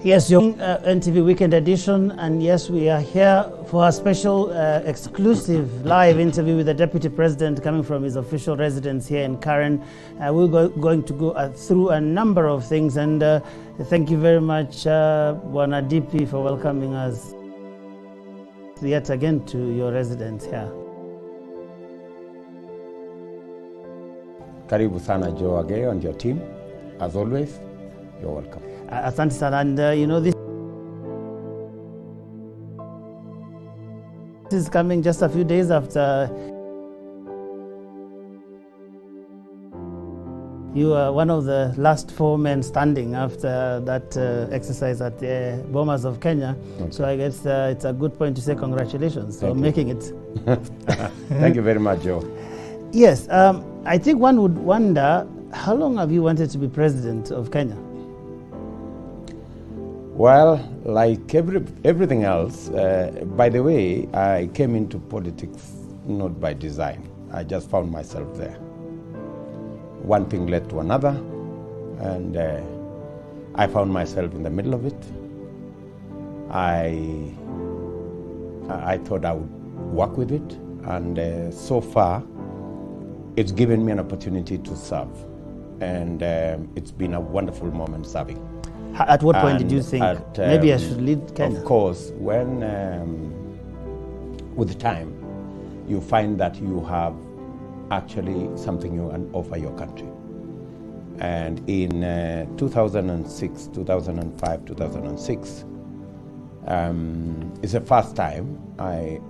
Yes, your NTV Weekend Edition, and yes, we are here for a special exclusive live interview with the Deputy President coming from his official residence here in Karen. We're going to go through a number of things, and thank you very much, Bwana DP, for welcoming us yet again to your residence here. Karibu sana Joe Ageo and your team. As always, you're welcome. Asante sana, and you know, this is coming just a few days after you were one of the last 4 men standing after that exercise at the Bomas of Kenya. Okay. So I guess it's a good point to say congratulations for making it. Thank you very much, Joe. Yes, I think one would wonder, how long have you wanted to be president of Kenya? Well, like everything else, by the way, I came into politics not by design. I just found myself there. One thing led to another, and I found myself in the middle of it. I thought I would work with it, and so far, it's given me an opportunity to serve, and it's been a wonderful moment serving. At what point did you think, maybe I should lead Kenya? Of course, when, with time, you find that you have actually something you can offer your country. And in 2006, 2005, 2006, it's the first time I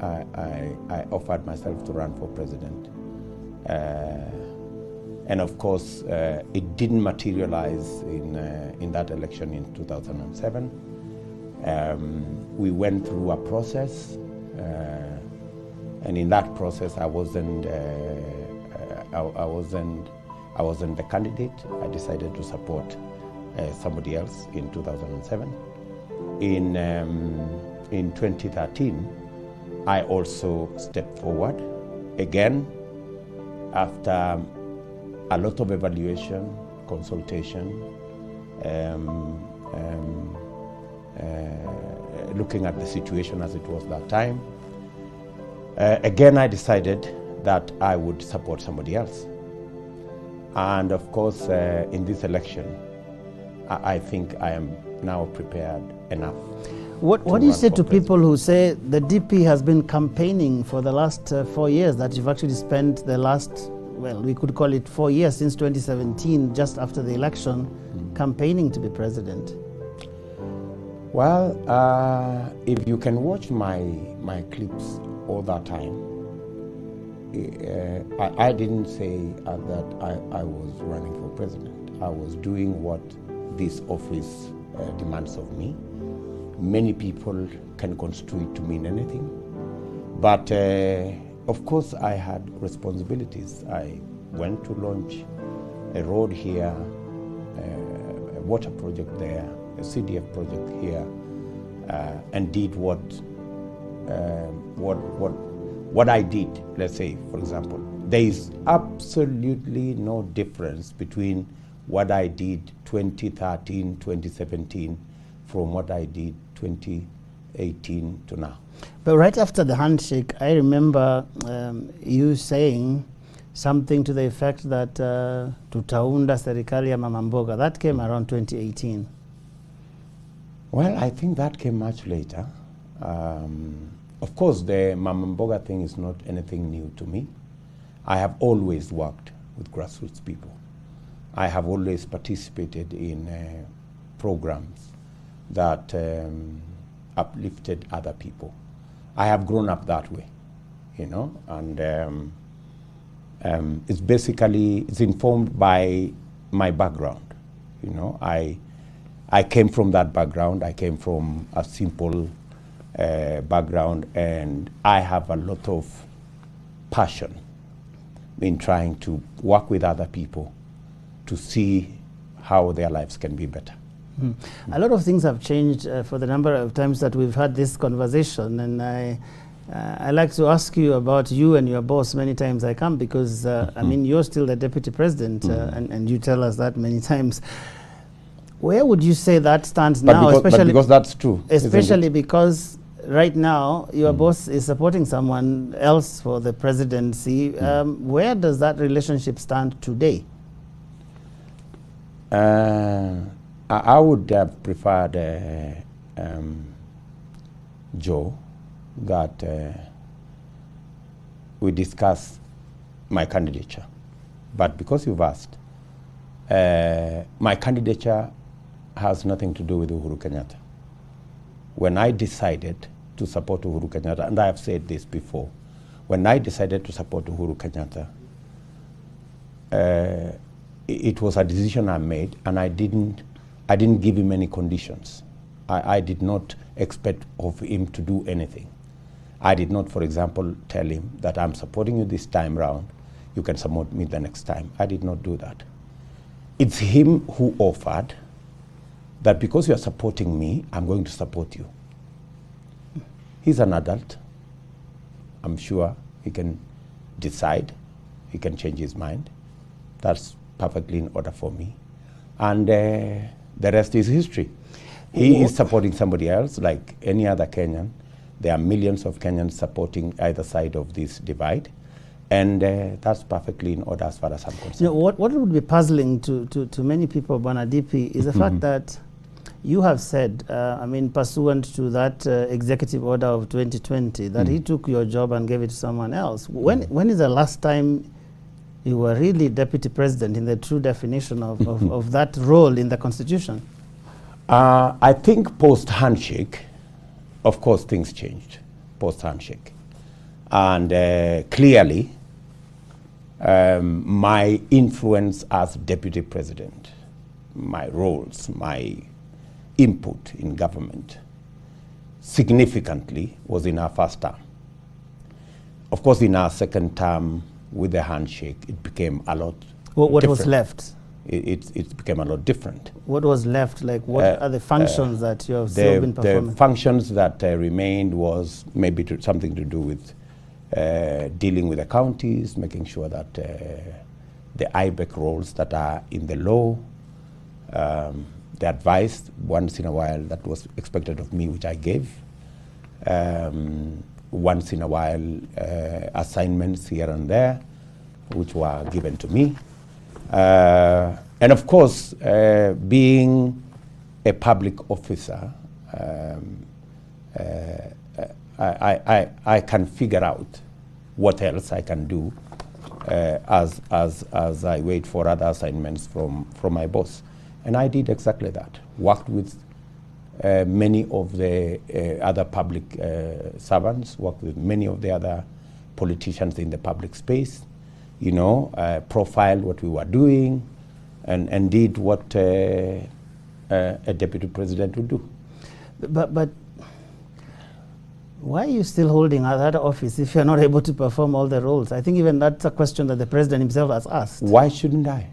offered myself to run for president. And of course, it didn't materialize in that election in 2007. We went through a process, and in that process, I wasn't the candidate. I decided to support somebody else in 2007. In 2013, I also stepped forward again after a lot of evaluation, consultation, looking at the situation as it was that time. Again, I decided that I would support somebody else. And of course, in this election, I think I am now prepared enough. What do you say to people who say the DP has been campaigning for the last 4 years, that you've actually spent the last, well, we could call it 4 years since 2017, just after the election, campaigning to be president? Well, if you can watch my clips all that time, I didn't say that I was running for president. I was doing what this office demands of me. Many people can construe it to mean anything, but of course, I had responsibilities. I went to launch a road here, a water project there, a CDF project here, and did what I did. Let's say, for example, there is absolutely no difference between what I did 2013, 2017, from what I did 2018 to now. But right after the handshake, I remember you saying something to the effect that tutaunda serikali ya mama mboga. That came around 2018. Well, I think that came much later. Of course, the mama mboga thing is not anything new to me. I have always worked with grassroots people. I have always participated in programs that uplifted other people. I have grown up that way, you know, and it's informed by my background. You know, I came from that background. I came from a simple background, and I have a lot of passion in trying to work with other people to see how their lives can be better. A lot of things have changed for the number of times that we've had this conversation, and I like to ask you about you and your boss many times I come, because I mean, you're still the deputy president, and you tell us that many times. Where would you say that stands now? Especially because that's true. Especially because right now your boss is supporting someone else for the presidency. Where does that relationship stand today? I would have preferred, Joe, that we discuss my candidature. But because you've asked, my candidature has nothing to do with Uhuru Kenyatta. When I decided to support Uhuru Kenyatta, and I have said this before, when I decided to support Uhuru Kenyatta, it was a decision I made, and I didn't give him any conditions. I did not expect of him to do anything. I did not, for example, tell him that I'm supporting you this time round, you can support me the next time. I did not do that. It's him who offered that because you are supporting me, I'm going to support you. He's an adult. I'm sure he can decide, he can change his mind. That's perfectly in order for me. And the rest is history. He is supporting somebody else, like any other Kenyan. There are millions of Kenyans supporting either side of this divide. And that's perfectly in order as far as I'm concerned. You know, what would be puzzling to many people, Bwana DP, is the fact that you have said, I mean, pursuant to that executive order of 2020, that he took your job and gave it to someone else. When is the last time you were really deputy president in the true definition of that role in the Constitution? I think post-handshake, of course, things changed post-handshake. And clearly, my influence as deputy president, my roles, my input in government significantly was in our first term. Of course, in our second term, with the handshake, it became a lot What different. was left? It became a lot different. What was left? Like, what are the functions that you have still been performing? The functions that remained was maybe something to do with dealing with the counties, making sure that the IBEC roles that are in the law, the advice once in a while that was expected of me, which I gave. Once in a while, assignments here and there, which were given to me. And of course, being a public officer, I can figure out what else I can do as I wait for other assignments from my boss. And I did exactly that. Worked with many of the other public servants, worked with many of the other politicians in the public space, you know, profiled what we were doing, and did what a deputy president would do. But why are you still holding that office if you're not able to perform all the roles? I think even that's a question that the president himself has asked. Why shouldn't I?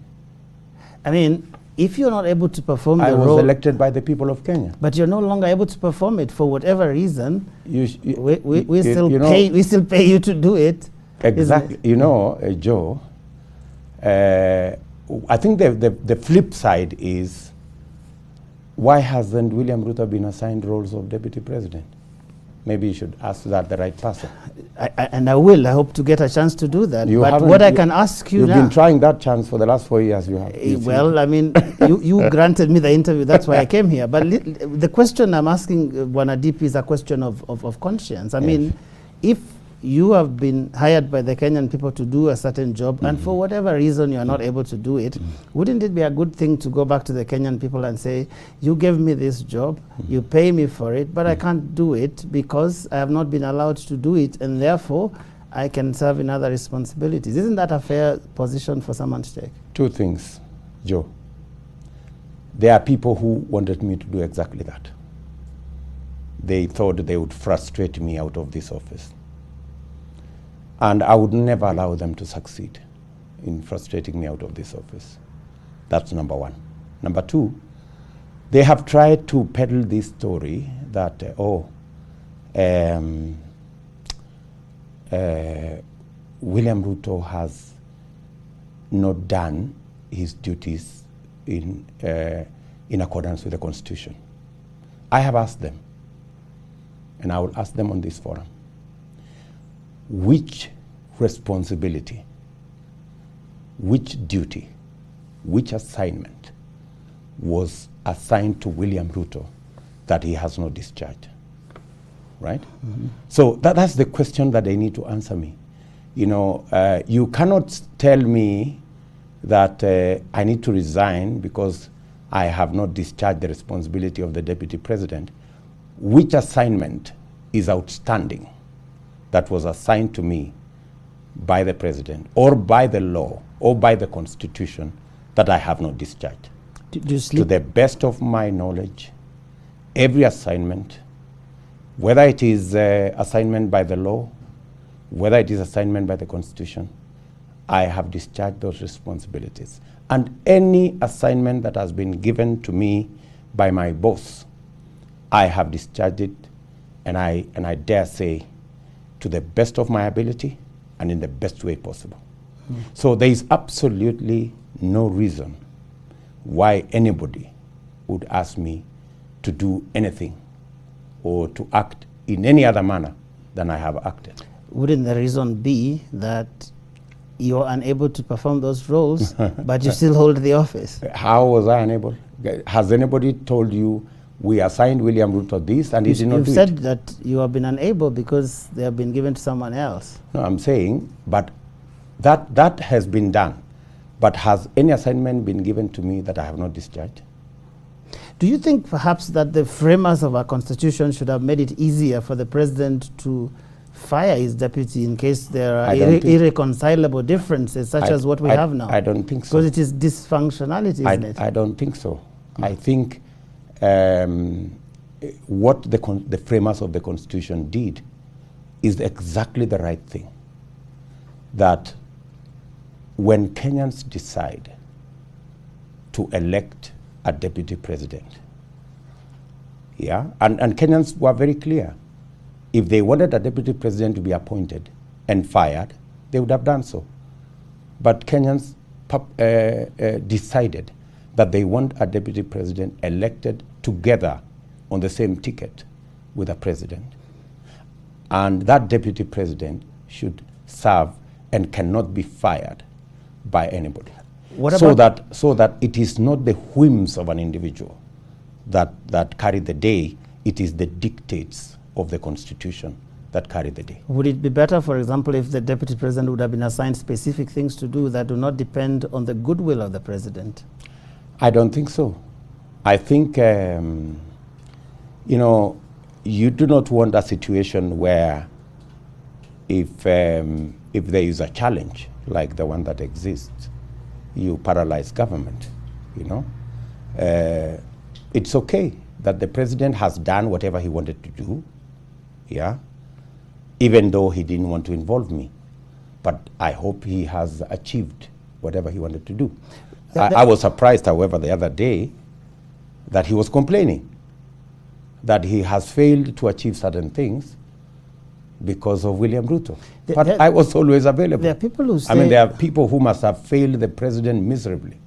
I mean, if you're not able to perform the role... I was elected by the people of Kenya. But you're no longer able to perform it for whatever reason. We still pay you to do it. Exactly. You know, Joe, I think the flip side is, why hasn't William Ruto been assigned roles of deputy president? Maybe you should ask that the right person. And I will. I hope to get a chance to do that. But what I can ask you now... You've been trying that chance for the last 4 years. You have. Well, I mean, you granted me the interview. That's why I came here. But the question I'm asking Bwana DP is a question of conscience. I mean, if you have been hired by the Kenyan people to do a certain job, and for whatever reason you are not able to do it, wouldn't it be a good thing to go back to the Kenyan people and say, you gave me this job, you pay me for it, but I can't do it because I have not been allowed to do it, and therefore I can serve in other responsibilities. Isn't that a fair position for someone to take? Two things, Joe. There are people who wanted me to do exactly that. They thought they would frustrate me out of this office. And I would never allow them to succeed in frustrating me out of this office. That's number one. Number two, they have tried to peddle this story that, William Ruto has not done his duties in accordance with the Constitution. I have asked them, and I will ask them on this forum, which responsibility, which duty, which assignment was assigned to William Ruto that he has not discharged, right? So that's the question that they need to answer me. You know, you cannot tell me that I need to resign because I have not discharged the responsibility of the deputy president. Which assignment is outstanding that was assigned to me by the president or by the law or by the Constitution that I have not discharged? To the best of my knowledge, every assignment, whether it is assignment by the law, whether it is assignment by the Constitution, I have discharged those responsibilities. And any assignment that has been given to me by my boss, I have discharged it, and I dare say, to the best of my ability and in the best way possible. So there is absolutely no reason why anybody would ask me to do anything or to act in any other manner than I have acted. Wouldn't the reason be that you're unable to perform those roles, but you still hold the office? How was I unable? Has anybody told you we assigned William Ruto this and he did not do it? You've said that you have been unable because they have been given to someone else. No, I'm saying, but that has been done. But has any assignment been given to me that I have not discharged? Do you think perhaps that the framers of our constitution should have made it easier for the president to fire his deputy in case there are irreconcilable differences such as what we have now? I don't think so. Because it is dysfunctionality, isn't it? I don't think so. I think what the framers of the Constitution did is exactly the right thing. That when Kenyans decide to elect a deputy president, and Kenyans were very clear. If they wanted a deputy president to be appointed and fired, they would have done so. But Kenyans decided that they want a deputy president elected together on the same ticket with a president. And that deputy president should serve and cannot be fired by anybody. So that it is not the whims of an individual that carry the day, it is the dictates of the Constitution that carry the day. Would it be better, for example, if the deputy president would have been assigned specific things to do that do not depend on the goodwill of the president? I don't think so. I think, you know, you do not want a situation where if there is a challenge like the one that exists, you paralyze government, you know. It's okay that the president has done whatever he wanted to do, even though he didn't want to involve me. But I hope he has achieved whatever he wanted to do. I was surprised, however, the other day that he was complaining that he has failed to achieve certain things because of William Ruto. But I was always available. There are people who say... I mean, there are people who must have failed the president miserably.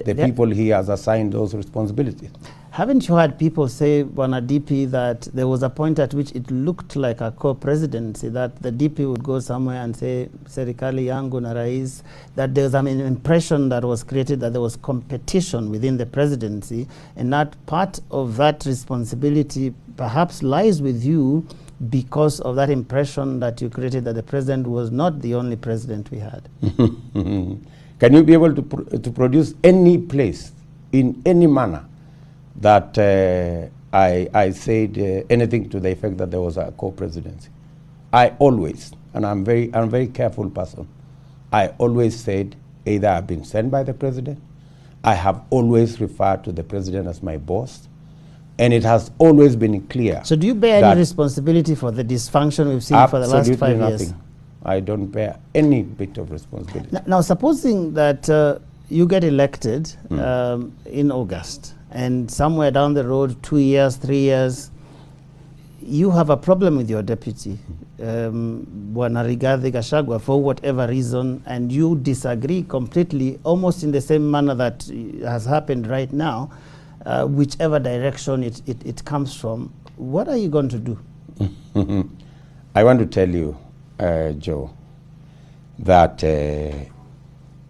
The people he has assigned those responsibilities. Haven't you heard people say, Bwana DP, that there was a point at which it looked like a co-presidency, that the DP would go somewhere and say, Serikali yangu na rais, that there was an impression that was created that there was competition within the presidency, and that part of that responsibility perhaps lies with you because of that impression that you created that the president was not the only president we had. Can you be able to produce any place, in any manner, that I said anything to the effect that there was a co-presidency? I always, and I'm a very careful person, I always said either I've been sent by the president, I have always referred to the president as my boss, and it has always been clear. So do you bear any responsibility for the dysfunction we've seen for the last 5 years? I don't bear any bit of responsibility. Now supposing that you get elected in August, and somewhere down the road, 2 years, 3 years, you have a problem with your deputy, Bwana Rigathi Gachagua, for whatever reason, and you disagree completely, almost in the same manner that has happened right now, whichever direction it comes from. What are you going to do? I want to tell you, Joe, that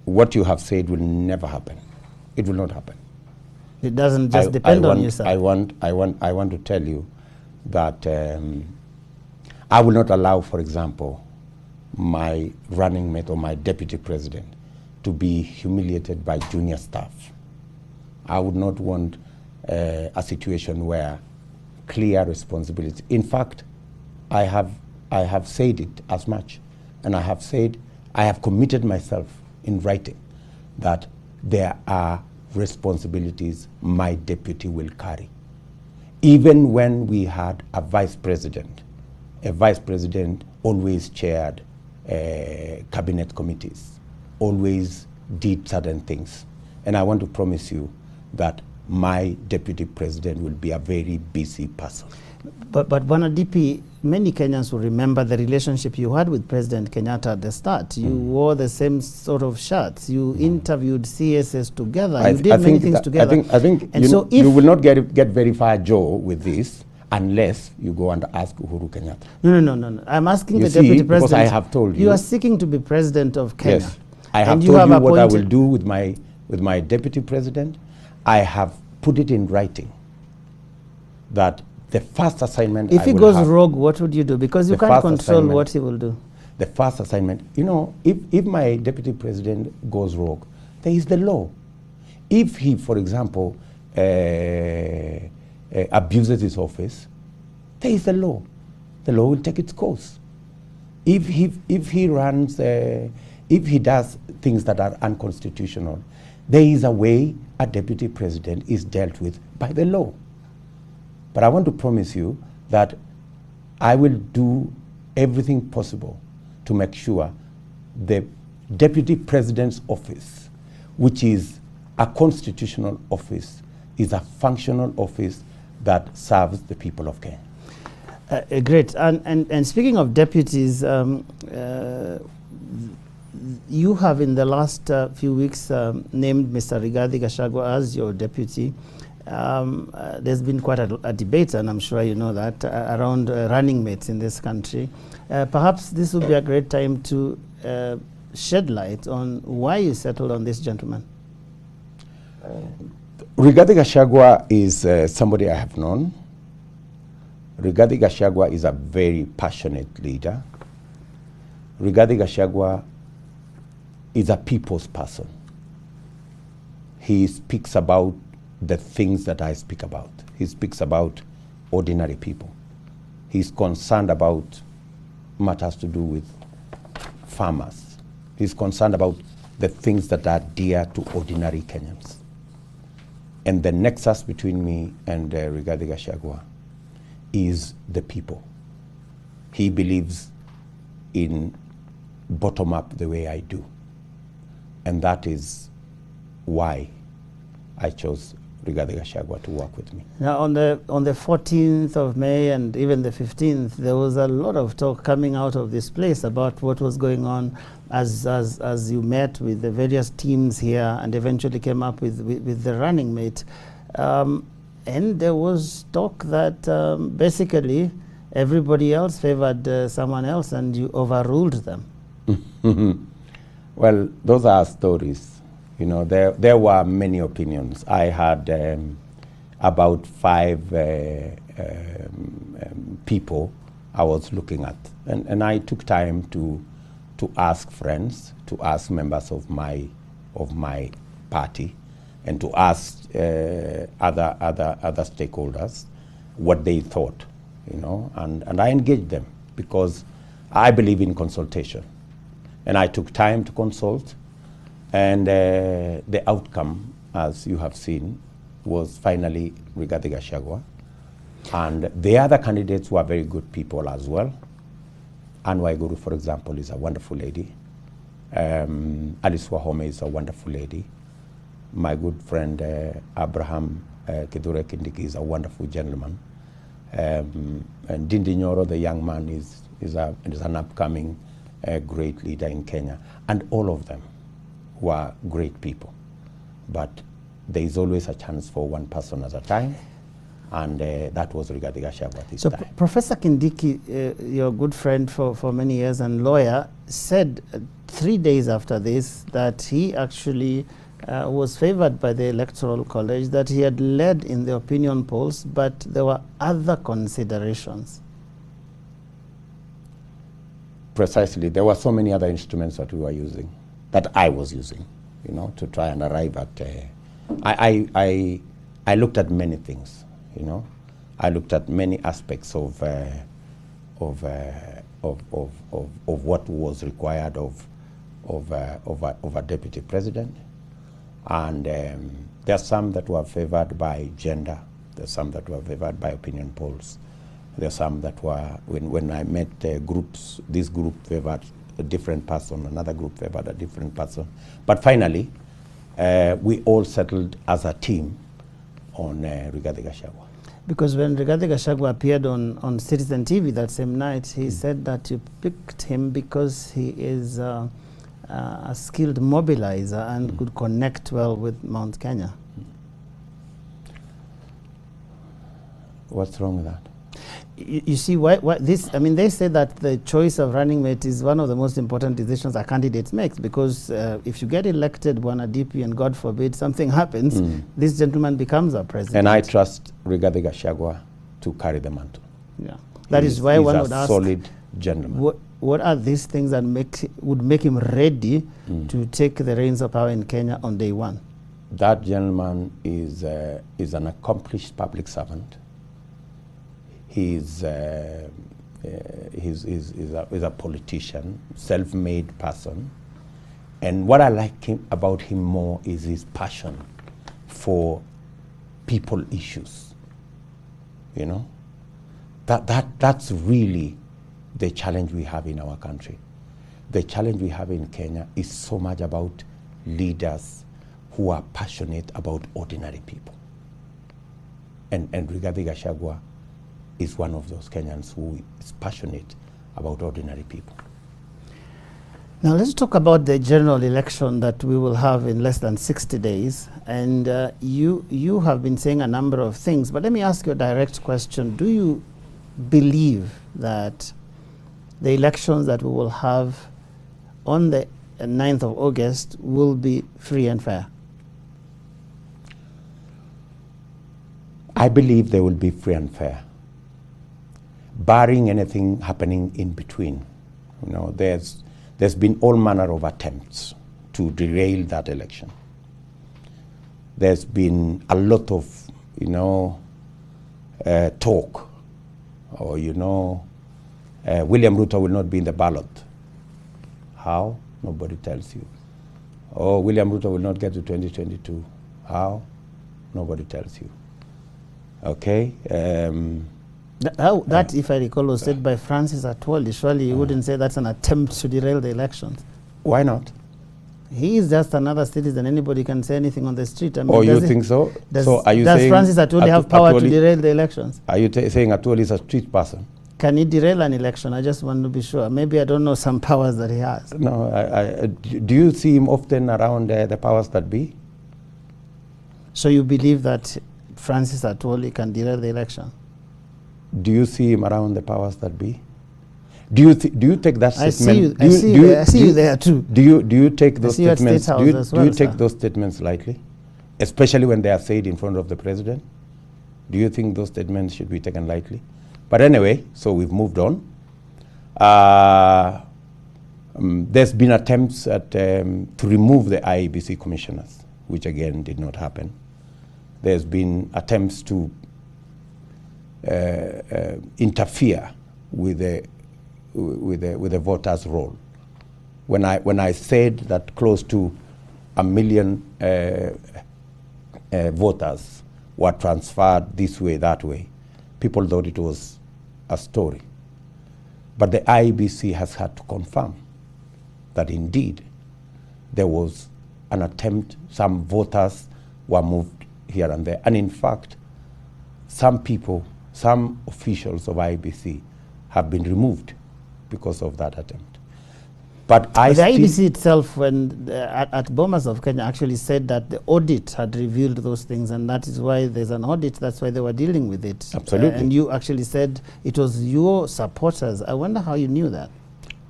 what you have said will never happen. It will not happen. It doesn't just depend on you, sir. I want to tell you that I will not allow, for example, my running mate or my deputy president to be humiliated by junior staff. I would not want a situation where clear responsibility. In fact, I have said it as much, and I have committed myself in writing that there are responsibilities my deputy will carry. Even when we had a vice president always chaired cabinet committees, always did certain things. And I want to promise you that my deputy president will be a very busy person. But Bwana DP, many Kenyans will remember the relationship you had with President Kenyatta at the start. You wore the same sort of shirts. You interviewed CSS together. You did many things together. I think you will not get very far, Joe, with this unless you go and ask Uhuru Kenyatta. No. I'm asking the deputy president. Because I have told you. You are seeking to be president of Kenya. Yes. I have told you what I will do with my deputy president. I have put it in writing that the first assignment if he goes rogue, what would you do? Because you can't control what he will do. The first assignment, if my deputy president goes rogue, there is the law. If he, for example, abuses his office, there is the law. The law will take its course. If he runs, if he does things that are unconstitutional, there is a way a deputy president is dealt with by the law. But I want to promise you that I will do everything possible to make sure the deputy president's office, which is a constitutional office, is a functional office that serves the people of Kenya. Great. And speaking of deputies, you have in the last few weeks named Mr. Rigathi Gachagua as your deputy. There's been quite a debate, and I'm sure you know that, around running mates in this country. Perhaps this would be a great time to shed light on why you settled on this gentleman. Rigathi Gachagua is somebody I have known. Rigathi Gachagua is a very passionate leader. Rigathi Gachagua is a people's person. He speaks about the things that I speak about. He speaks about ordinary people. He's concerned about matters to do with farmers. He's concerned about the things that are dear to ordinary Kenyans. And the nexus between me and Rigathi Gachagua is the people. He believes in bottom-up the way I do. And that is why I chose Rigathi Gachagua to work with me. Now, on the 14th of May and even the 15th, there was a lot of talk coming out of this place about what was going on as you met with the various teams here and eventually came up with the running mate. And there was talk that basically everybody else favored someone else and you overruled them. Well, those are stories. There were many opinions. I had about 5 people I was looking at. And I took time to ask friends, to ask members of my party, and to ask other stakeholders what they thought, and I engaged them because I believe in consultation. And I took time to consult. And the outcome, as you have seen, was finally Rigathi Gachagua. And the other candidates were very good people as well. Anne Waiguru, for example, is a wonderful lady. Alice Wahome is a wonderful lady. my good friend Abraham Kithure Kindiki is a wonderful gentleman. And Ndindi Nyoro, the young man, is an upcoming great leader in Kenya. And all of them were great people. But there is always a chance for one person at a time. And that was Rigathi Gachagua this time. Professor Kindiki, your good friend for many years and lawyer, said 3 days after this that he actually was favored by the Electoral College, that he had led in the opinion polls, but there were other considerations. Precisely. There were so many other instruments that we were using, that I was using, you know, to try and arrive at... I looked at many things, you know. I looked at many aspects of what was required of a deputy president. And there are some that were favored by gender. There are some that were favored by opinion polls. There are some that were, when I met groups, this group favored a different person, another group favored a different person. But finally, we all settled as a team on Rigathi Gachagua. Because when Rigathi Gachagua appeared on Citizen TV that same night, he said that you picked him because he is a skilled mobilizer and could connect well with Mount Kenya. What's wrong with that? You see, why this? I mean, they say that the choice of running mate is one of the most important decisions a candidate makes, because if you get elected, one a DP, and God forbid something happens, this gentleman becomes our president. And I trust Rigathi Gachagua to carry the mantle. Yeah, that is why one would ask, solid gentleman. What are these things that would make him ready to take the reins of power in Kenya on day one? That gentleman is an accomplished public servant. He's a politician, self-made person. And what I like about him more is his passion for people issues. You know? That's really the challenge we have in our country. The challenge we have in Kenya is so much about leaders who are passionate about ordinary people. And Rigathi Gachagua is one of those Kenyans who is passionate about ordinary people. Now let's talk about the general election that we will have in less than 60 days. And you have been saying a number of things, but let me ask you a direct question. Do you believe that the elections that we will have on the 9th of August will be free and fair? I believe they will be free and fair, barring anything happening in between. You know, there's been all manner of attempts to derail that election. There's been a lot of, you know, talk, or, you know, William Ruto will not be in the ballot. How? Nobody tells you. Oh, William Ruto will not get to 2022. How? Nobody tells you. Okay. That, if I recall, was said by Francis Atwoli. Surely you wouldn't say that's an attempt to derail the elections. Why not? He is just another citizen. Anybody can say anything on the street. I mean, oh, you think so? Does Francis Atwoli have power to derail the elections? Are you saying Atwoli is a street person? Can he derail an election? I just want to be sure. Maybe I don't know some powers that he has. No, do you see him often around the powers that be? So you believe that Francis Atwoli can derail the election? Do you see him around the powers that be? Do you take that statement? I see you there too. Do you take those statements? Do you take those statements lightly, especially when they are said in front of the president? Do you think those statements should be taken lightly? But anyway, so we've moved on. There's been attempts at to remove the IEBC commissioners, which again did not happen. There's been attempts to interfere with the voters' roll. When I said that close to 1 million voters were transferred this way, that way, people thought it was a story. But the IEBC has had to confirm that indeed there was an attempt. Some voters were moved here and there. And in fact, some people, some officials of IEBC have been removed because of that attempt. But the IEBC itself, when at Bomas of Kenya, actually said that the audit had revealed those things, and that is why there's an audit. That's why they were dealing with it. Absolutely. And you actually said it was your supporters. I wonder how you knew that.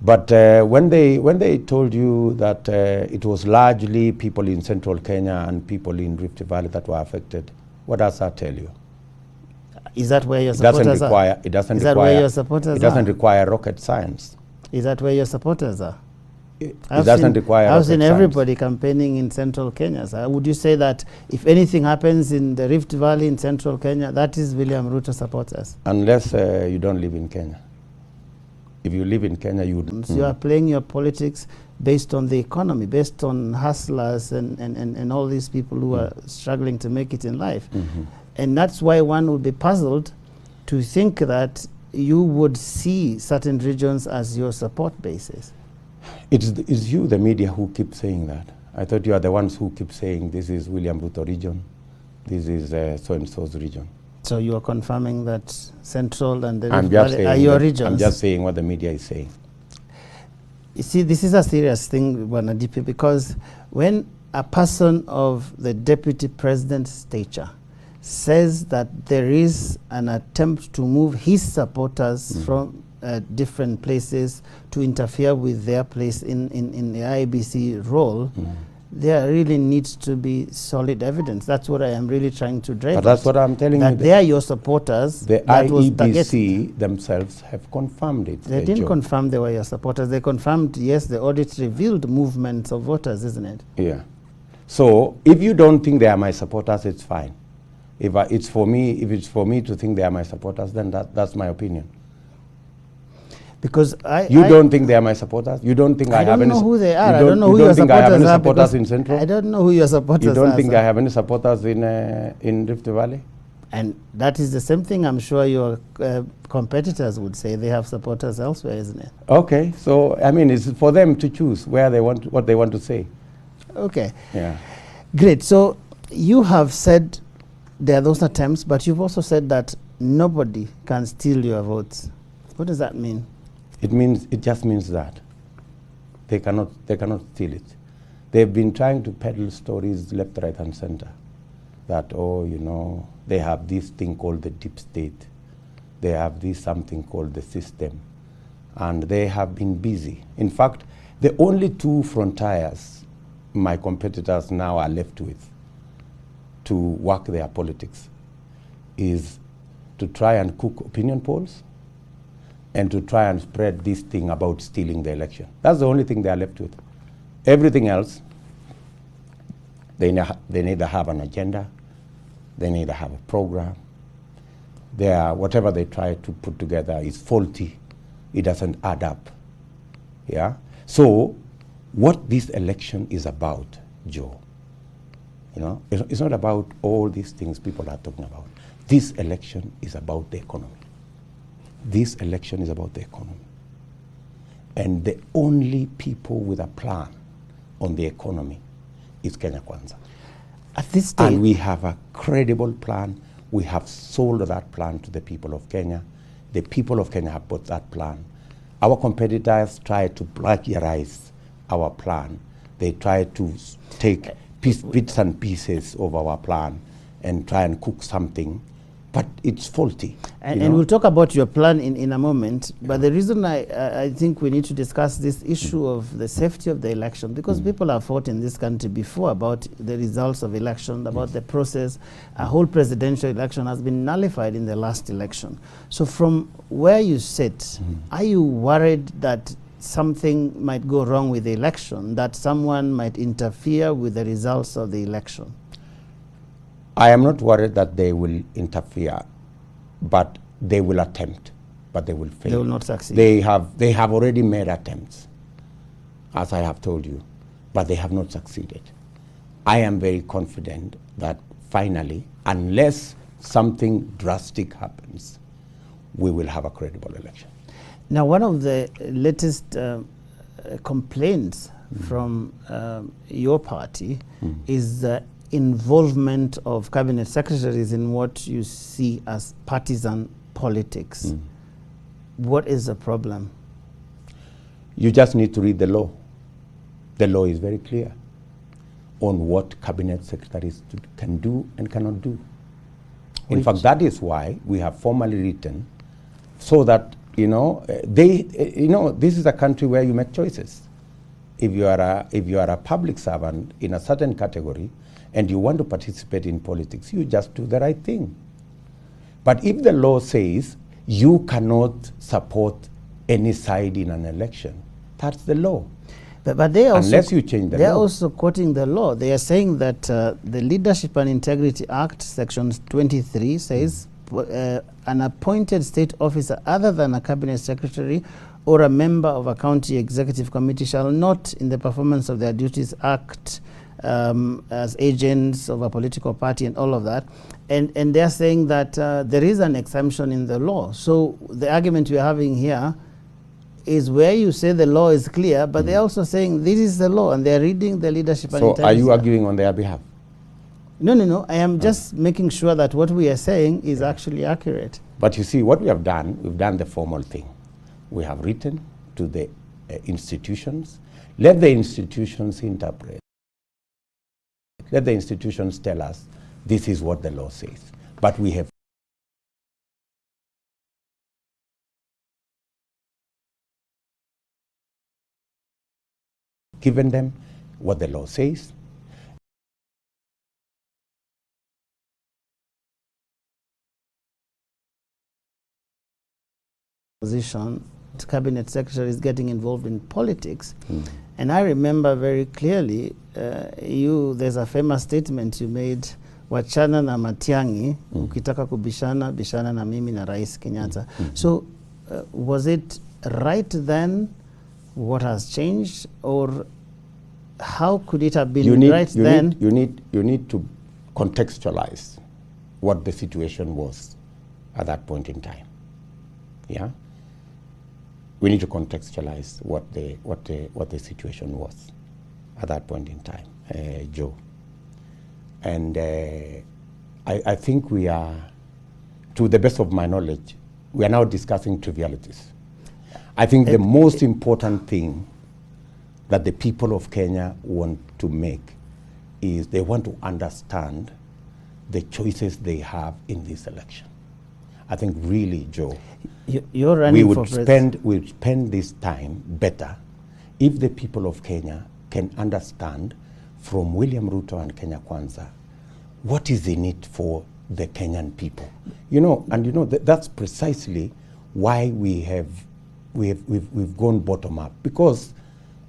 But when they told you that it was largely people in central Kenya and people in Rift Valley that were affected, what does that tell you? Is that where your supporters are? It doesn't Is that require, where your supporters are? It doesn't require rocket science. Is that where your supporters are? It doesn't require rocket I've seen science. everybody campaigning in central Kenya. So would you say that if anything happens in the Rift Valley in central Kenya, that is William Ruto supporters? Unless you don't live in Kenya. If you live in Kenya, you would. So you are playing your politics based on the economy, based on hustlers and all these people who are struggling to make it in life. And that's why one would be puzzled to think that you would see certain regions as your support bases. It's you, the media, who keep saying that. I thought you are the ones who keep saying this is William Ruto region, this is so-and-so's region. So you are confirming that Central and the I'm Rift just Valley are your regions? I'm just saying what the media is saying. You see, this is a serious thing, Bwana DP, because when a person of the Deputy President's stature says that there is an attempt to move his supporters from different places to interfere with their place in the IEBC role, there really needs to be solid evidence. That's what I am really trying to drive. But that's what I'm telling you. That they are your supporters. The IEBC themselves have confirmed it. They didn't confirm they were your supporters. They confirmed, yes, the audit revealed movements of voters, isn't it? Yeah. So if you don't think they are my supporters, it's fine. If it's for me to think they are my supporters, then that's my opinion. Because you don't think they are my supporters? You don't think I have any? I don't know who they are. I don't know who your supporters are. I have any supporters in Central? I don't know who your supporters are. You don't think I have any supporters in Rift Valley? And that is the same thing I'm sure your competitors would say. They have supporters elsewhere, isn't it? Okay, so I mean, it's for them to choose where they want, what they want to say. Okay. Yeah. Great. So you have said there are those attempts, but you've also said that nobody can steal your votes. What does that mean? It just means that they cannot steal it. They've been trying to peddle stories left, right, and center. That, oh, you know, they have this thing called the deep state. They have this something called the system. And they have been busy. In fact, the only two frontiers my competitors now are left with to work their politics is to try and cook opinion polls and to try and spread this thing about stealing the election. That's the only thing they are left with. Everything else, they neither have an agenda, they neither have a program. Whatever they try to put together is faulty. It doesn't add up. Yeah? So what this election is about, Joe, you know, it's not about all these things people are talking about. This election is about the economy. This election is about the economy. And the only people with a plan on the economy is Kenya Kwanza. At this stage, and we have a credible plan. We have sold that plan to the people of Kenya. The people of Kenya have bought that plan. Our competitors try to plagiarize our plan. They try to take bits and pieces of our plan and try and cook something, but it's faulty. And we'll talk about your plan in a moment, but the reason I think we need to discuss this issue of the safety of the election, because people have fought in this country before about the results of election, about the process. A whole presidential election has been nullified in the last election. So from where you sit, are you worried that something might go wrong with the election, that someone might interfere with the results of the election? I am not worried that they will interfere, but they will attempt, but they will fail. They will not succeed. They have already made attempts, as I have told you, but they have not succeeded. I am very confident that finally, unless something drastic happens, we will have a credible election. Now, one of the latest complaints from your party is the involvement of cabinet secretaries in what you see as partisan politics. What is the problem? You just need to read the law. The law is very clear on what cabinet secretaries can do and cannot do. In fact, that is why we have formally written so that, this is a country where you make choices. If you are a public servant in a certain category and you want to participate in politics, you just do the right thing. But if the law says you cannot support any side in an election, that's the law. But they also, unless you change the law. They're also quoting the law. They are saying that the Leadership and Integrity Act, Section 23, says an appointed state officer other than a cabinet secretary or a member of a county executive committee shall not, in the performance of their duties, act as agents of a political party and all of that. And they're saying that there is an exemption in the law. So the argument we're having here is where you say the law is clear, but they're also saying this is the law, and they're reading the Leadership and Integrity. So are you arguing on their behalf? No. I am just making sure that what we are saying is actually accurate. But you see, what we have done, we've done the formal thing. We have written to the institutions. Let the institutions interpret. Let the institutions tell us this is what the law says. But we have given them what the law says. Position, cabinet secretary is getting involved in politics. And I remember very clearly, there's a famous statement you made, wachana na Matiang'i, ukitaka kubishana, bishana na mimi na Rais Kenyatta. So was it right then? What has changed, or how could it have been then? You need to contextualize what the situation was at that point in time. Yeah, we need to contextualize what the situation was at that point in time, Joe. And I think we are, to the best of my knowledge, we are now discussing trivialities. I think the most important thing that the people of Kenya want to make is they want to understand the choices they have in this election. I think really, Joe, you're running for president. We would spend this time better if the people of Kenya can understand from William Ruto and Kenya Kwanza what is in it for the Kenyan people. That's precisely why we've gone bottom up, because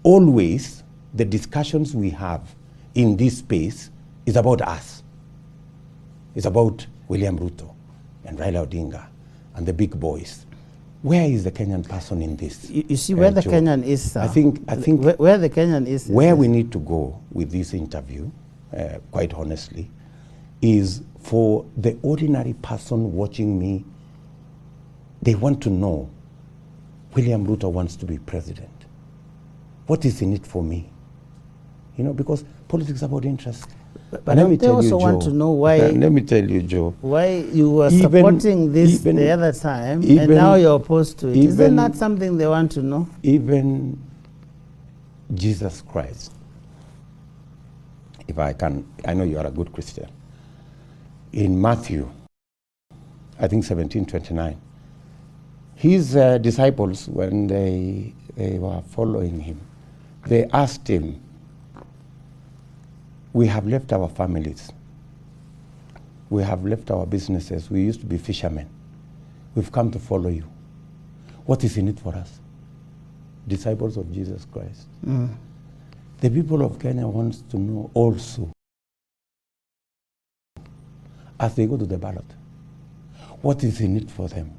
always the discussions we have in this space is about us. It's about William Ruto and Raila Odinga and the big boys. Where is the Kenyan person in this? You see where the Kenyan is, sir. I think where the Kenyan is. Where we need to go with this interview, quite honestly, is for the ordinary person watching me. They want to know, William Ruto wants to be president. What is in it for me? Because politics is about interest. But let me tell you, Joe, want to know why. Let me tell you, Joe. Why you were supporting this the other time, and now you're opposed to it. Isn't that something they want to know? Even Jesus Christ, if I can, I know you are a good Christian. In Matthew, I think 17:29, his disciples, when they were following him, they asked him, we have left our families. We have left our businesses. We used to be fishermen. We've come to follow you. What is in it for us? Disciples of Jesus Christ. The people of Kenya wants to know also, as they go to the ballot, what is in it for them?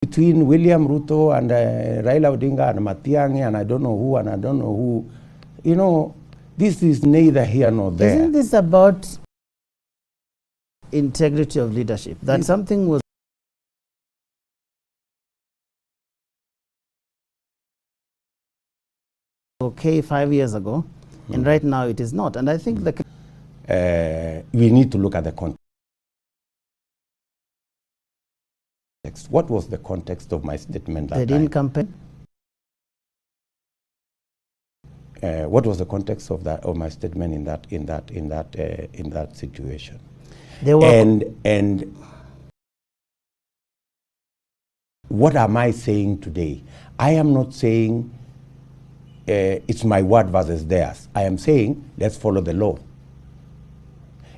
Between William Ruto and Raila Odinga and Matiang'i and I don't know who, this is neither here nor there. Isn't this about integrity of leadership? That something was okay 5 years ago, and right now it is not. And I think we need to look at the context. What was the context of my statement that they didn't campaign. What was the context of my statement in that situation? They were and what am I saying today? I am not saying it's my word versus theirs. I am saying let's follow the law.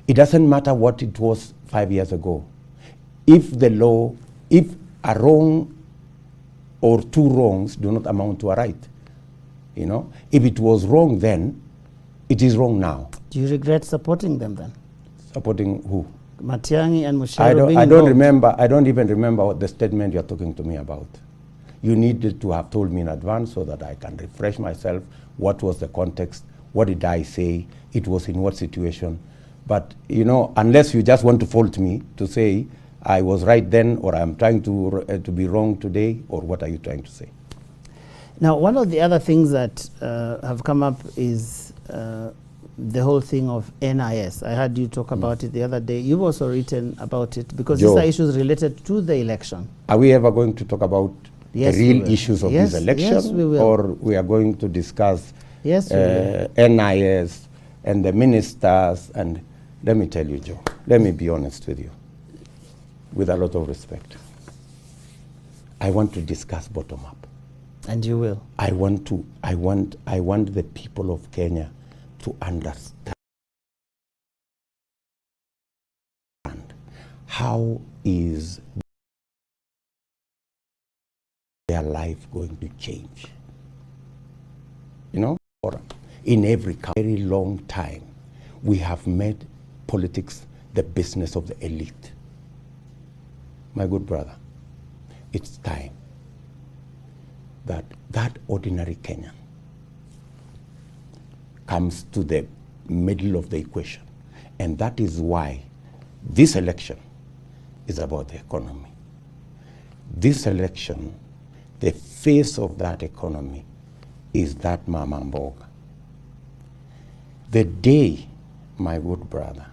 It doesn't matter what it was 5 years ago. If a wrong or two wrongs do not amount to a right, you know, if it was wrong then, it is wrong now. Do you regret supporting them then? Supporting who? Matiang'i and Musharu I don't remember. I don't even remember what the statement you're talking to me about. You needed to have told me in advance so that I can refresh myself. What was the context? What did I say? It was in what situation? But, you know, unless you just want to fault me to say I was right then, or I'm trying to be wrong today, or what are you trying to say? Now, one of the other things that have come up is the whole thing of NIS. I heard you talk about it the other day. You've also written about it, because these are issues related to the election. Are we ever going to talk about the real issues of this election? Yes, we will. Or we are going to discuss NIS and the ministers? And let me tell you, Joe, let me be honest with you, with a lot of respect. I want to discuss bottom up. And you will. I want the people of Kenya to understand how is their life going to change. You know, in every very long time, we have made politics the business of the elite. My good brother, it's time that ordinary Kenyan comes to the middle of the equation. And that is why this election is about the economy. This election, the face of that economy is that Mama Mboga. The day, my good brother,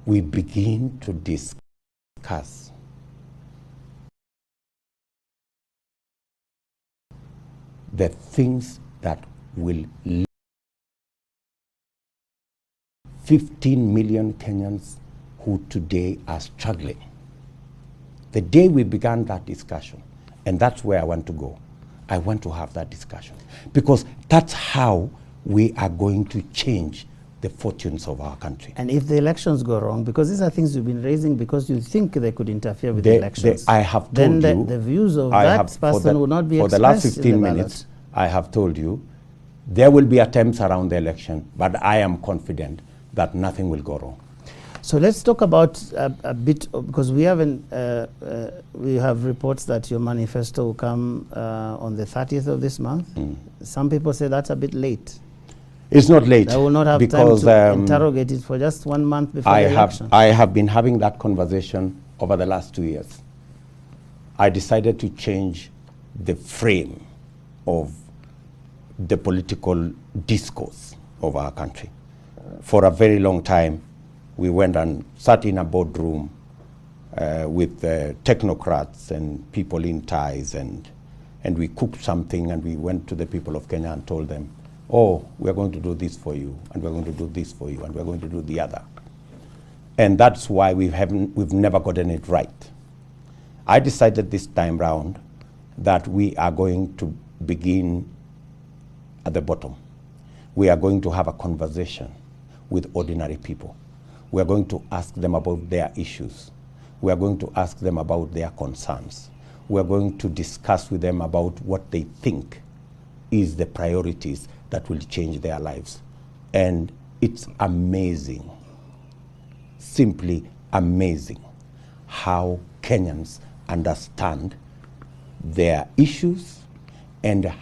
we begin to discuss the things that will 15 million Kenyans who today are struggling. The day we began that discussion, and that's where I want to go, I want to have that discussion, because that's how we are going to change the fortunes of our country. And if the elections go wrong, because these are things you've been raising because you think they could interfere with the elections, I have told then the views of that person will not be expressed. For the last 15 minutes, I have told you there will be attempts around the election, but I am confident that nothing will go wrong. So let's talk about a bit, because we haven't, we have reports that your manifesto will come on the 30th of this month. Some people say that's a bit late. It's not late. I will not have time to interrogate it for just 1 month before the election. I have been having that conversation over the last 2 years. I decided to change the frame of the political discourse of our country. For a very long time, we went and sat in a boardroom with technocrats and people in ties, and we cooked something, and we went to the people of Kenya and told them, oh, we're going to do this for you, and we're going to do this for you, and we're going to do the other. And that's why we've never gotten it right. I decided this time round that we are going to begin at the bottom. We are going to have a conversation with ordinary people. We are going to ask them about their issues. We are going to ask them about their concerns. We are going to discuss with them about what they think is the priorities that will change their lives. And it's amazing, simply amazing, how Kenyans understand their issues and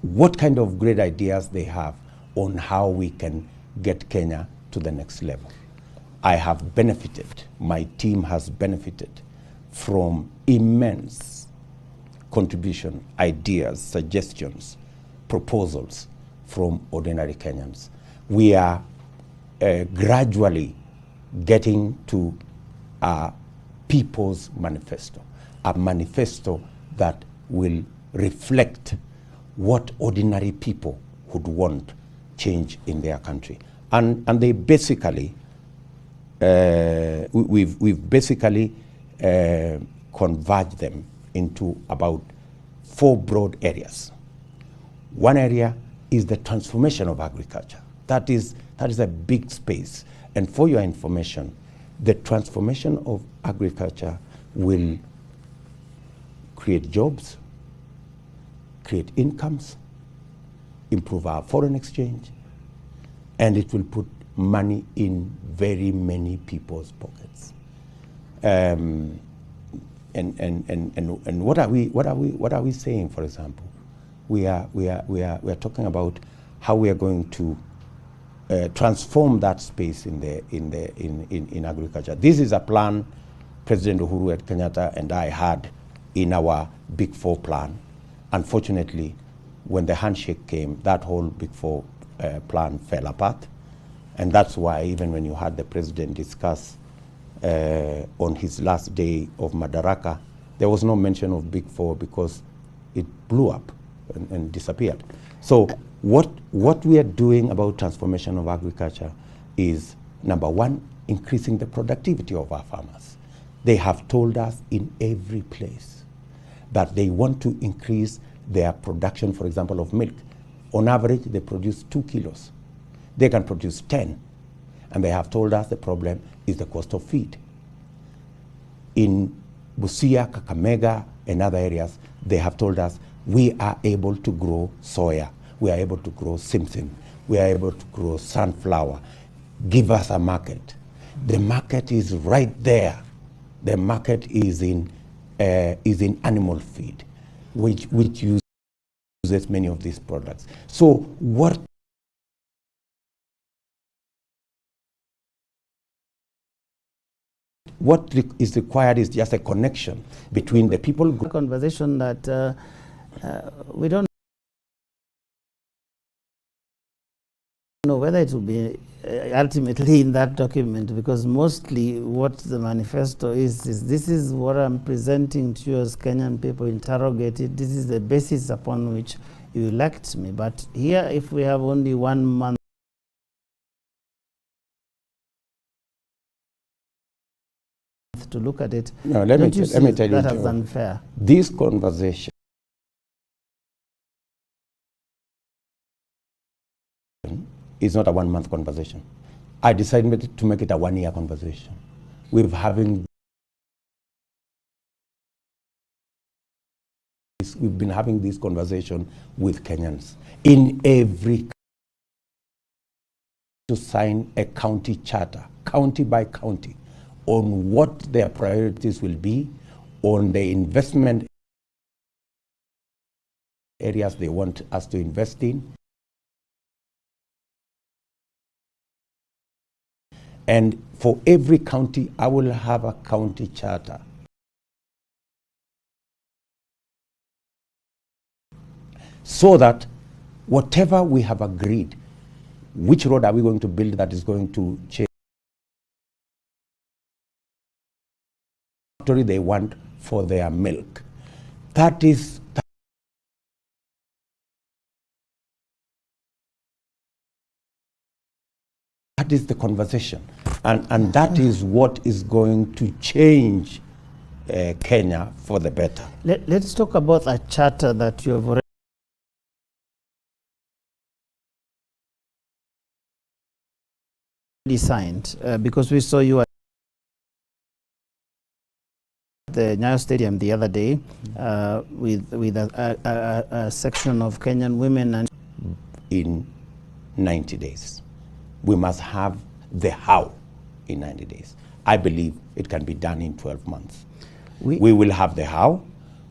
what kind of great ideas they have on how we can get Kenya to the next level. I have benefited, my team has benefited from immense contribution, ideas, suggestions, proposals from ordinary Kenyans. We are gradually getting to a people's manifesto, a manifesto that will reflect what ordinary people would want change in their country. And they basically, we've basically converged them into about 4 broad areas. One area is the transformation of agriculture. That is a big space. And for your information, the transformation of agriculture will create jobs, create incomes, improve our foreign exchange, and it will put money in very many people's pockets. And what are we saying? For example, we are talking about how we are going to transform that space in agriculture. This is a plan President Uhuru Kenyatta and I had in our Big Four plan. Unfortunately, when the handshake came, that whole Big Four plan fell apart. And that's why even when you had the president discuss on his last day of Madaraka, there was no mention of Big Four because it blew up and disappeared. So what we are doing about transformation of agriculture is, number one, increasing the productivity of our farmers. They have told us in every place that they want to increase their production, for example, of milk. On average, they produce 2 kilos. They can produce 10. And they have told us the problem is the cost of feed. In Busia, Kakamega, and other areas, they have told us we are able to grow soya. We are able to grow simsim. We are able to grow sunflower. Give us a market. The market is right there. The market is in animal feed, which uses many of these products. So what is required is just a connection between the people. Conversation that we don't know whether it will be ultimately in that document, because mostly what the manifesto is this is what I'm presenting to you as Kenyan people, interrogated. This is the basis upon which you elect me. But here, if we have only 1 month to look at it, no, let me tell you, that as unfair? This conversation is not a 1 month conversation. I decided to make it a 1 year conversation. We've been having this conversation with Kenyans in every to sign a county charter, county by county, on what their priorities will be, on the investment areas they want us to invest in. And for every county, I will have a county charter. So that whatever we have agreed, which road are we going to build that is going to change they want for their milk. That is the conversation, and that is what is going to change Kenya for the better. Let's talk about a charter that you have already signed, because we saw you at the Nyayo Stadium the other day with a section of Kenyan women. And in 90 days. We must have the how in 90 days. I believe it can be done in 12 months. We will have the how,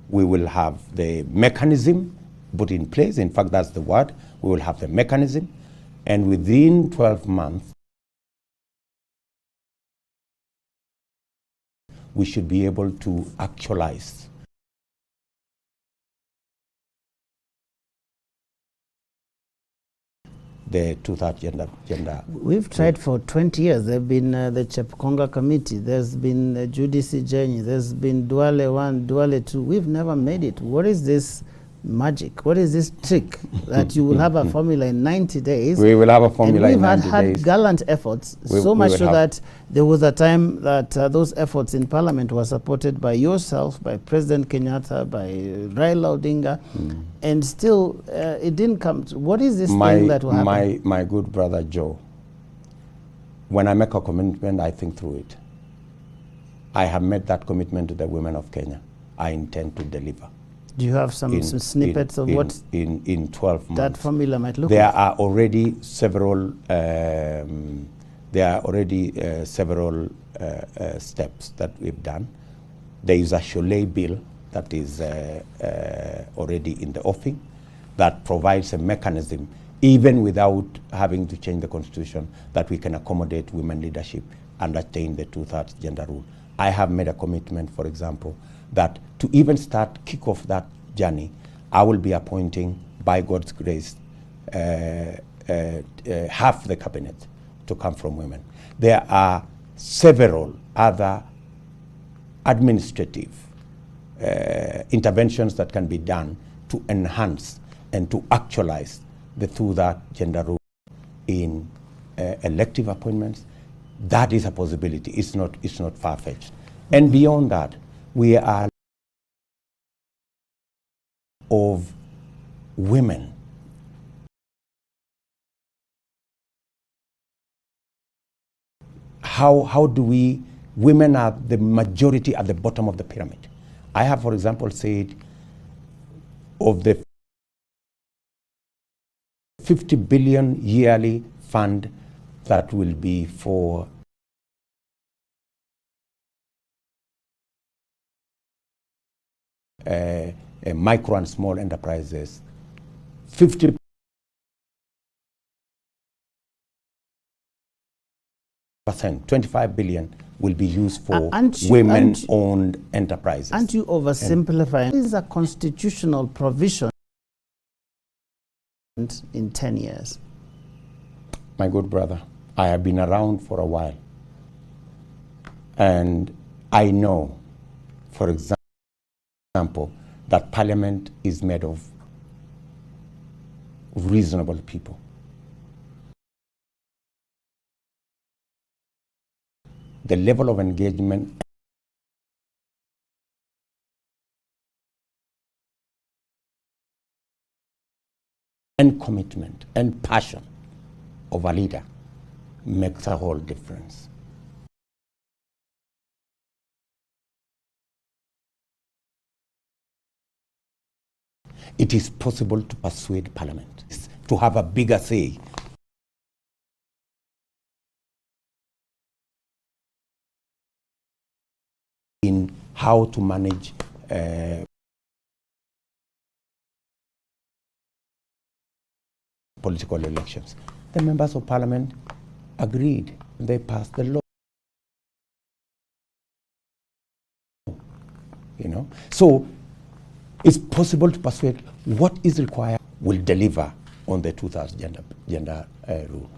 we will have the mechanism put in place. In fact, that's the word. We will have the mechanism, and within 12 months, we should be able to actualize the two-thirds gender. We've tried for 20 years. There have been the Chepkonga Committee, there's been Judy Jenny, there's been Duale 1, Duale 2. We've never made it. What is this magic? What is this trick that you will have a formula in 90 days? We will have a formula in 90 days. We've had gallant efforts, so much so that there was a time that those efforts in Parliament were supported by yourself, by President Kenyatta, by Raila Odinga, and still it didn't come. What is this thing that will happen? My good brother Joe, when I make a commitment, I think through it. I have made that commitment to the women of Kenya. I intend to deliver. Do you have some snippets of what in 12 months that formula might look there like? Are already several steps that we've done. There is a Cholet bill that is already in the offing that provides a mechanism, even without having to change the constitution, that we can accommodate women leadership and attain the two-thirds gender rule. I have made a commitment, for example, that to even kick off that journey, I will be appointing, by God's grace, half the cabinet to come from women. There are several other administrative interventions that can be done to enhance and to actualize the two-thirds gender rule in elective appointments. That is a possibility. It's not far-fetched. And beyond that, we are of women. How do women are the majority at the bottom of the pyramid. I have, for example, said of the 50 billion yearly fund that will be for micro and small enterprises, 50% 25 billion will be used for women-owned enterprises. Aren't you oversimplifying? This is a constitutional provision in 10 years. My good brother, I have been around for a while, and I know, for example, that Parliament is made of reasonable people. The level of engagement and commitment and passion of a leader makes a whole difference. It is possible to persuade Parliament to have a bigger say in how to manage political elections. The members of Parliament agreed. They passed the law. So it's possible to persuade. What is required will deliver on the two-thirds gender rule.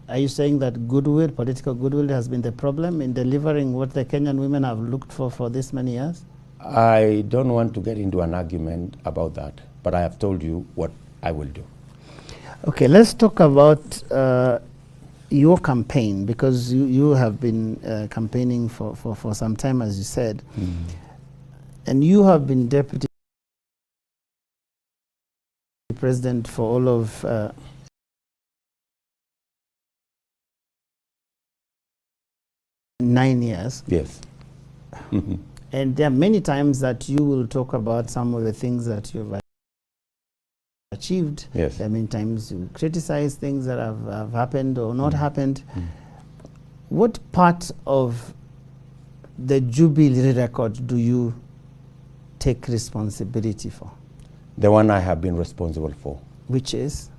Are you saying that goodwill, political goodwill, has been the problem in delivering what the Kenyan women have looked for this many years? I don't want to get into an argument about that, but I have told you what I will do. Okay, let's talk about your campaign, because you have been campaigning for some time, as you said, and you have been deputy president for all of 9 years. Yes. And there are many times that you will talk about some of the things that you've achieved. Yes. There are many times you criticize things that have happened or not happened. What part of the Jubilee record do you take responsibility for? The one I have been responsible for. Which is?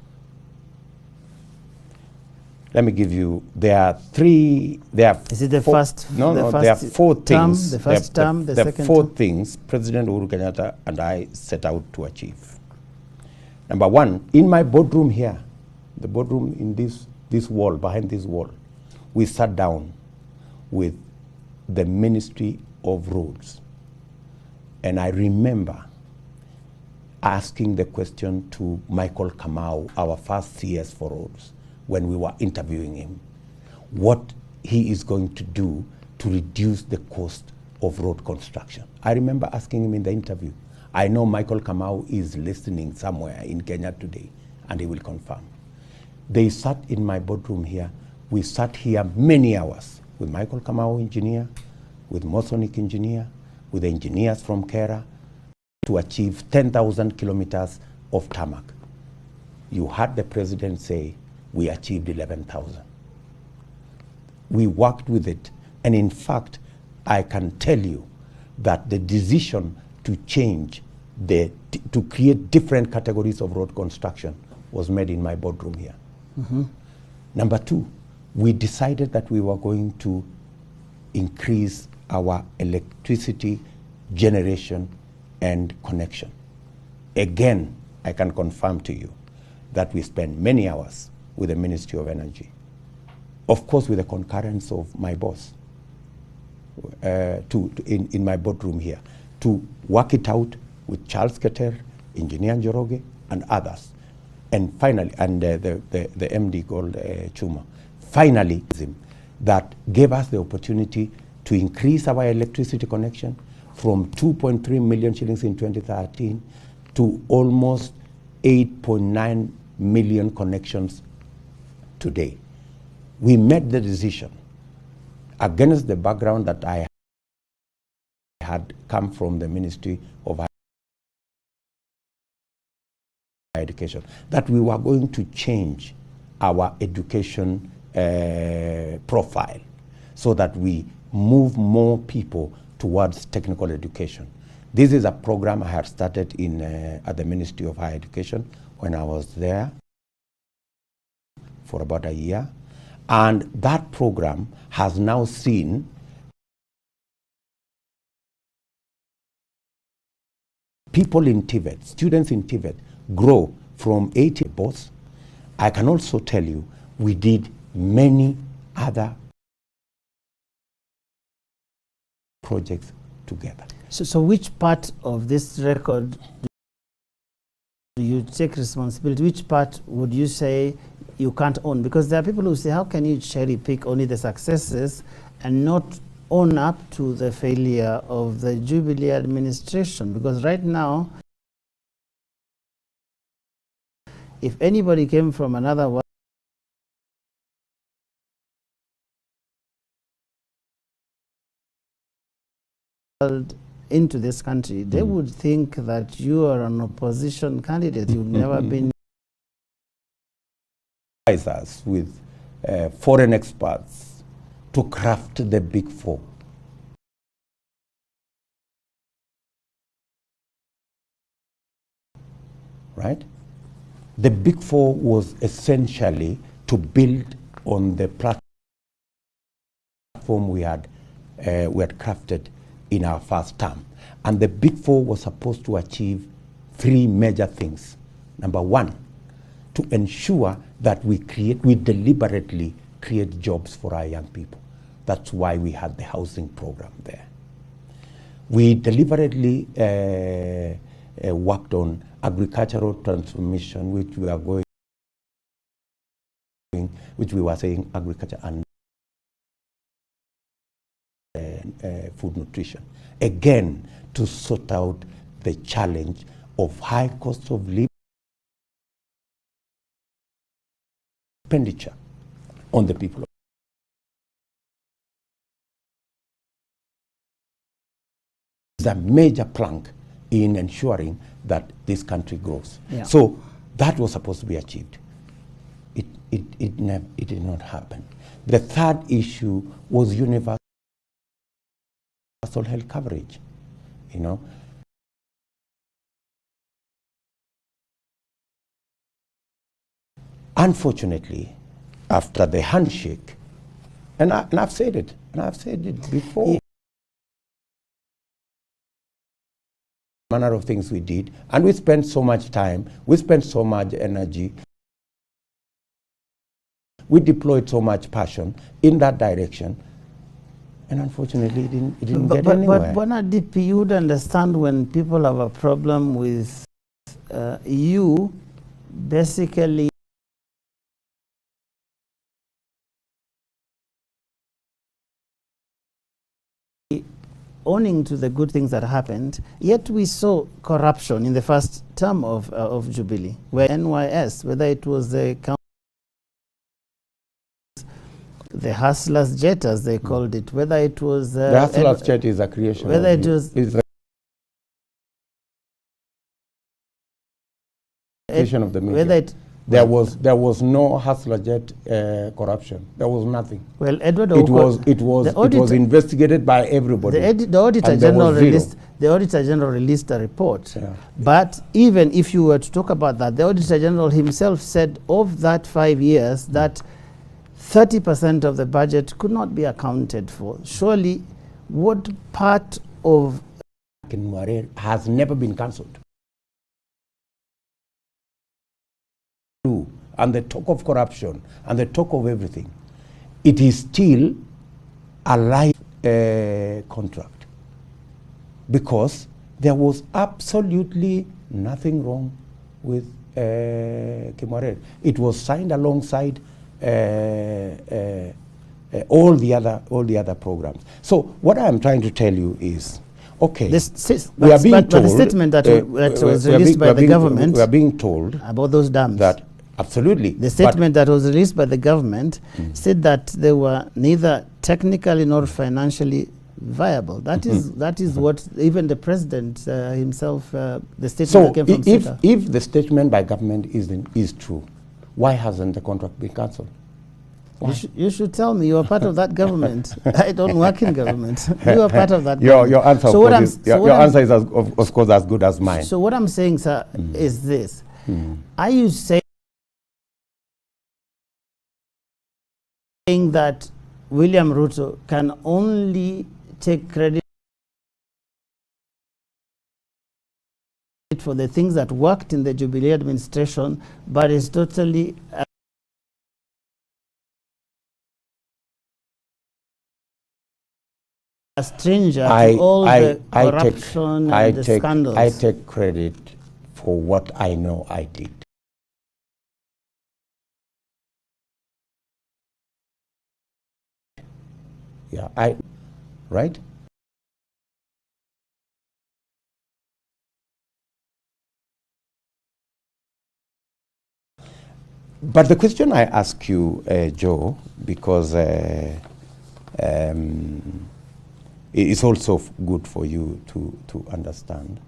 Let me give you, there are three, is it the first? No, the first there are four things. The first term, the second term? Four things President Uhuru Kenyatta and I set out to achieve. Number one, in my boardroom here, the boardroom in this wall, behind this wall, we sat down with the Ministry of Roads. And I remember asking the question to Michael Kamau, our first CS for roads, when we were interviewing him, what he is going to do to reduce the cost of road construction. I remember asking him in the interview. I know Michael Kamau is listening somewhere in Kenya today, and he will confirm. They sat in my boardroom here. We sat here many hours with Michael Kamau, engineer, with Mosonic engineer, with engineers from Kera, to achieve 10,000 kilometers of tarmac. You heard the president say, we achieved 11,000. We worked with it, and in fact, I can tell you that the decision to change, to create different categories of road construction was made in my boardroom here. Mm-hmm. Number two, we decided that we were going to increase our electricity generation and connection. Again, I can confirm to you that we spent many hours with the Ministry of Energy. Of course, with the concurrence of my boss in my boardroom here, to work it out with Charles Keter, Engineer Njoroge, and others. And finally, and the MD called Chuma, finally, that gave us the opportunity to increase our electricity connection from 2.3 million shillings in 2013 to almost 8.9 million connections today. We made the decision against the background that I had come from the Ministry of Higher Education, that we were going to change our education profile so that we move more people towards technical education. This is a program I had started at the Ministry of Higher Education when I was there for about a year. And that program has now seen people in TVET, students in TVET, grow from 80 boss. I can also tell you we did many other projects together. So which part of this record do you take responsibility? Which part would you say you can't own? Because there are people who say, how can you cherry pick only the successes and not own up to the failure of the Jubilee administration? Because right now, if anybody came from another world into this country, they would think that you are an opposition candidate. You've never been us with foreign experts to craft the Big Four. Right? The Big Four was essentially to build on the platform we had crafted in our first term. And the Big Four was supposed to achieve three major things. Number one, to ensure that we deliberately create jobs for our young people. That's why we had the housing program there. We deliberately worked on agricultural transformation, which we were saying agriculture and food nutrition. Again, to sort out the challenge of high cost of living expenditure on the people. It's a major plank in ensuring that this country grows. Yeah. So that was supposed to be achieved. It did not happen. The third issue was universal health coverage. You know, unfortunately, after the handshake, and I've said it, before, manner of things we did, and we spent so much time, we spent so much energy We deployed so much passion in that direction, and unfortunately, it didn't get anywhere. But DP, you would understand when people have a problem with you basically owning to the good things that happened, yet we saw corruption in the first term of Jubilee, where NYS, whether it was the hustlers jet, as they called it, whether it was the hustlers jet is a creation. Whether it was creation of the media. Whether it there was no hustler jet corruption. There was nothing. Well, Edward, it was investigated by everybody. The Auditor General released a report. Yeah. But even if you were to talk about that, the Auditor General himself said of that 5 years that 30% of the budget could not be accounted for. Surely, what part of has never been cancelled? And the talk of corruption and the talk of everything, it is still a live contract, because there was absolutely nothing wrong with Kimwarer. It was signed alongside all the other programs. So what I am trying to tell you is, okay, the statement that was released by the government, we are being told about those dams, that absolutely. The statement that was released by the government said that they were neither technically nor financially viable. That is what even the president himself, the statement that came from if the statement by government is true, why hasn't the contract been cancelled? You should tell me. You are part of that government. I don't work in government. You are part of that government. Your answer, your answer is, of course, as good as mine. So what I'm saying, sir, is this. Are you saying that William Ruto can only take credit for the things that worked in the Jubilee administration, but is totally a stranger to all the corruption and the scandals? I take credit for what I know I did. Yeah, right? But the question I ask you, Joe, because it's also good for you to understand.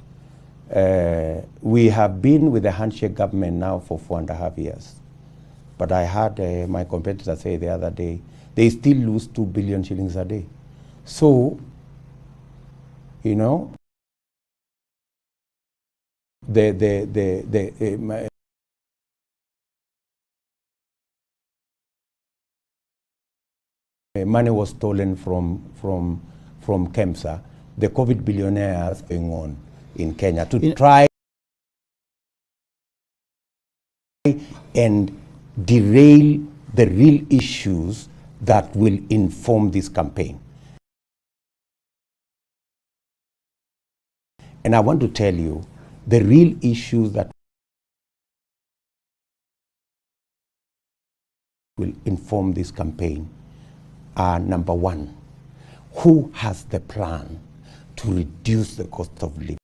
We have been with the handshake government now for 4.5 years. But I heard my competitor say the other day, they still lose 2 billion shillings a day. So, you know, money was stolen from KEMSA, the COVID billionaires going on in Kenya to try and derail the real issues that will inform this campaign. And I want to tell you, the real issues that will inform this campaign are, number one, who has the plan to reduce the cost of living?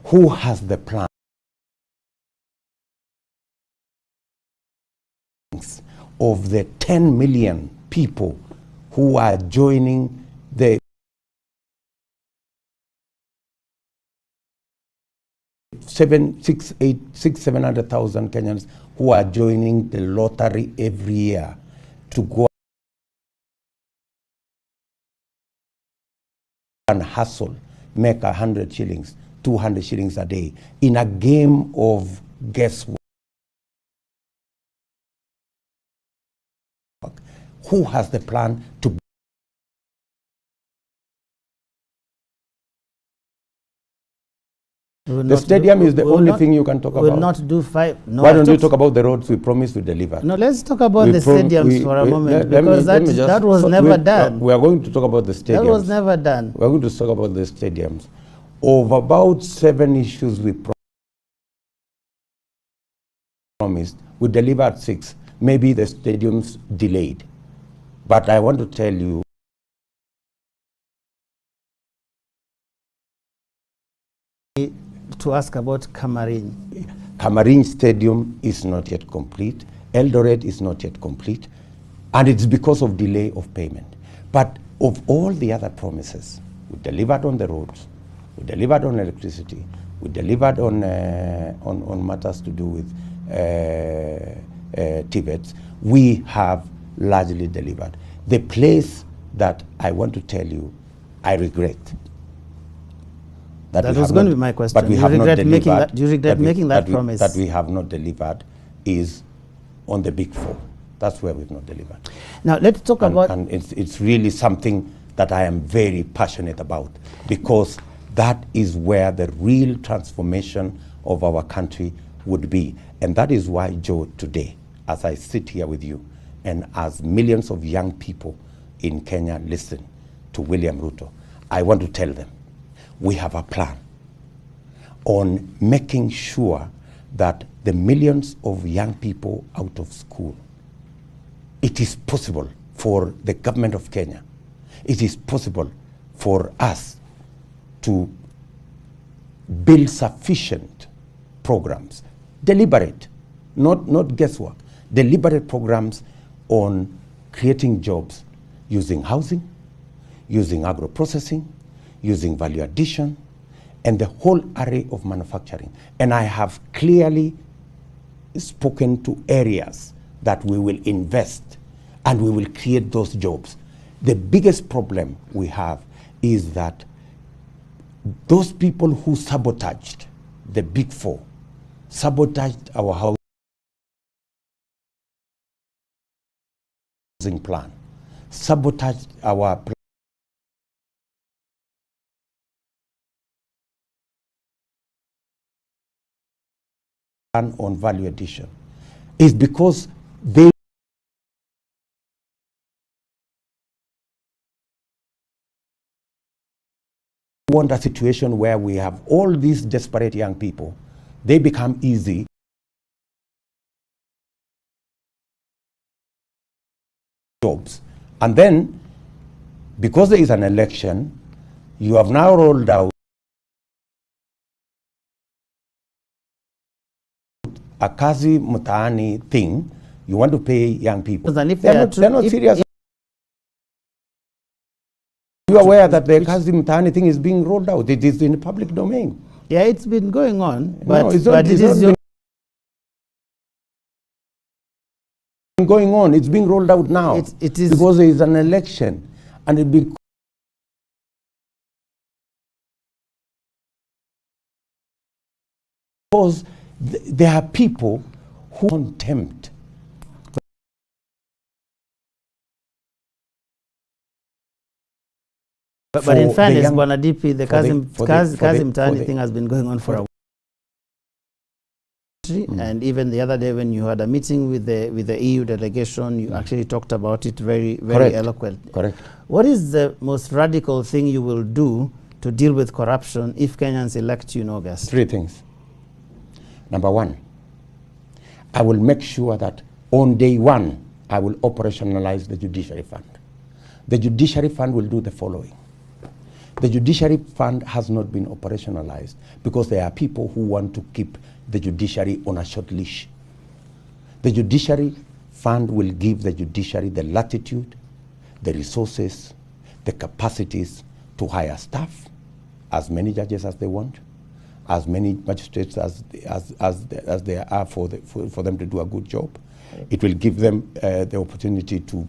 Who has the plan of the 10 million people who are joining the 700,000 Kenyans who are joining the lottery every year to go and hustle, make 100 shillings, 200 shillings a day in a game of guesswork. Who has the plan to The stadium is the only thing you can talk about. We'll not do five. No, why don't you talk about the roads we promised we deliver? No, let's talk about the stadiums for a moment, because that was never done. We are going to talk about the stadiums. That was never done. We are going to talk about the stadiums. Of about 7 issues we promised, we delivered 6. Maybe the stadiums delayed. But I want to tell you, to ask about Camarine. Camarine Stadium is not yet complete. Eldoret is not yet complete. And it's because of delay of payment. But of all the other promises, we delivered on the roads, we delivered on electricity, we delivered on matters to do with TVETs. We have largely delivered. The place that I want to tell you, I regret. That was going to be my question. But we have not delivered. Do you regret making that promise? That we have not delivered is on the Big Four. That's where we've not delivered. Now let's talk about. And it's really something that I am very passionate about, because that is where the real transformation of our country would be. And that is why, Joe, today, as I sit here with you, and as millions of young people in Kenya listen to William Ruto, I want to tell them, we have a plan on making sure that the millions of young people out of school, it is possible for the government of Kenya, it is possible for us to build sufficient programs, deliberate, not guesswork, deliberate programs on creating jobs using housing, using agro-processing, using value addition, and the whole array of manufacturing. And I have clearly spoken to areas that we will invest and we will create those jobs. The biggest problem we have is that those people who sabotaged the Big Four, sabotaged our housing plan, sabotaged our plan on value addition, is because they want a situation where we have all these desperate young people. They become easy jobs. And then, because there is an election, you have now rolled out a kazi mtaani thing. You want to pay young people. They're not serious. You are aware that the kazi mtaani thing is being rolled out. It is in the public domain. Yeah, it's been going on. But, no, it's not going on. It's being rolled out now. It is because there is an election. And it because there are people who contempt. But in fairness, Bwana DP, the kazi mtaani thing has been going on for a while. And even the other day when you had a meeting with the EU delegation, you actually talked about it very eloquently. Correct. What is the most radical thing you will do to deal with corruption if Kenyans elect you in August? 3 things. Number 1, I will make sure that on day 1, I will operationalize the Judiciary Fund. The Judiciary Fund will do the following. The Judiciary Fund has not been operationalized because there are people who want to keep the judiciary on a short leash. The Judiciary Fund will give the judiciary the latitude, the resources, the capacities to hire staff, as many judges as they want, as many magistrates as there are for them to do a good job. It will give them the opportunity to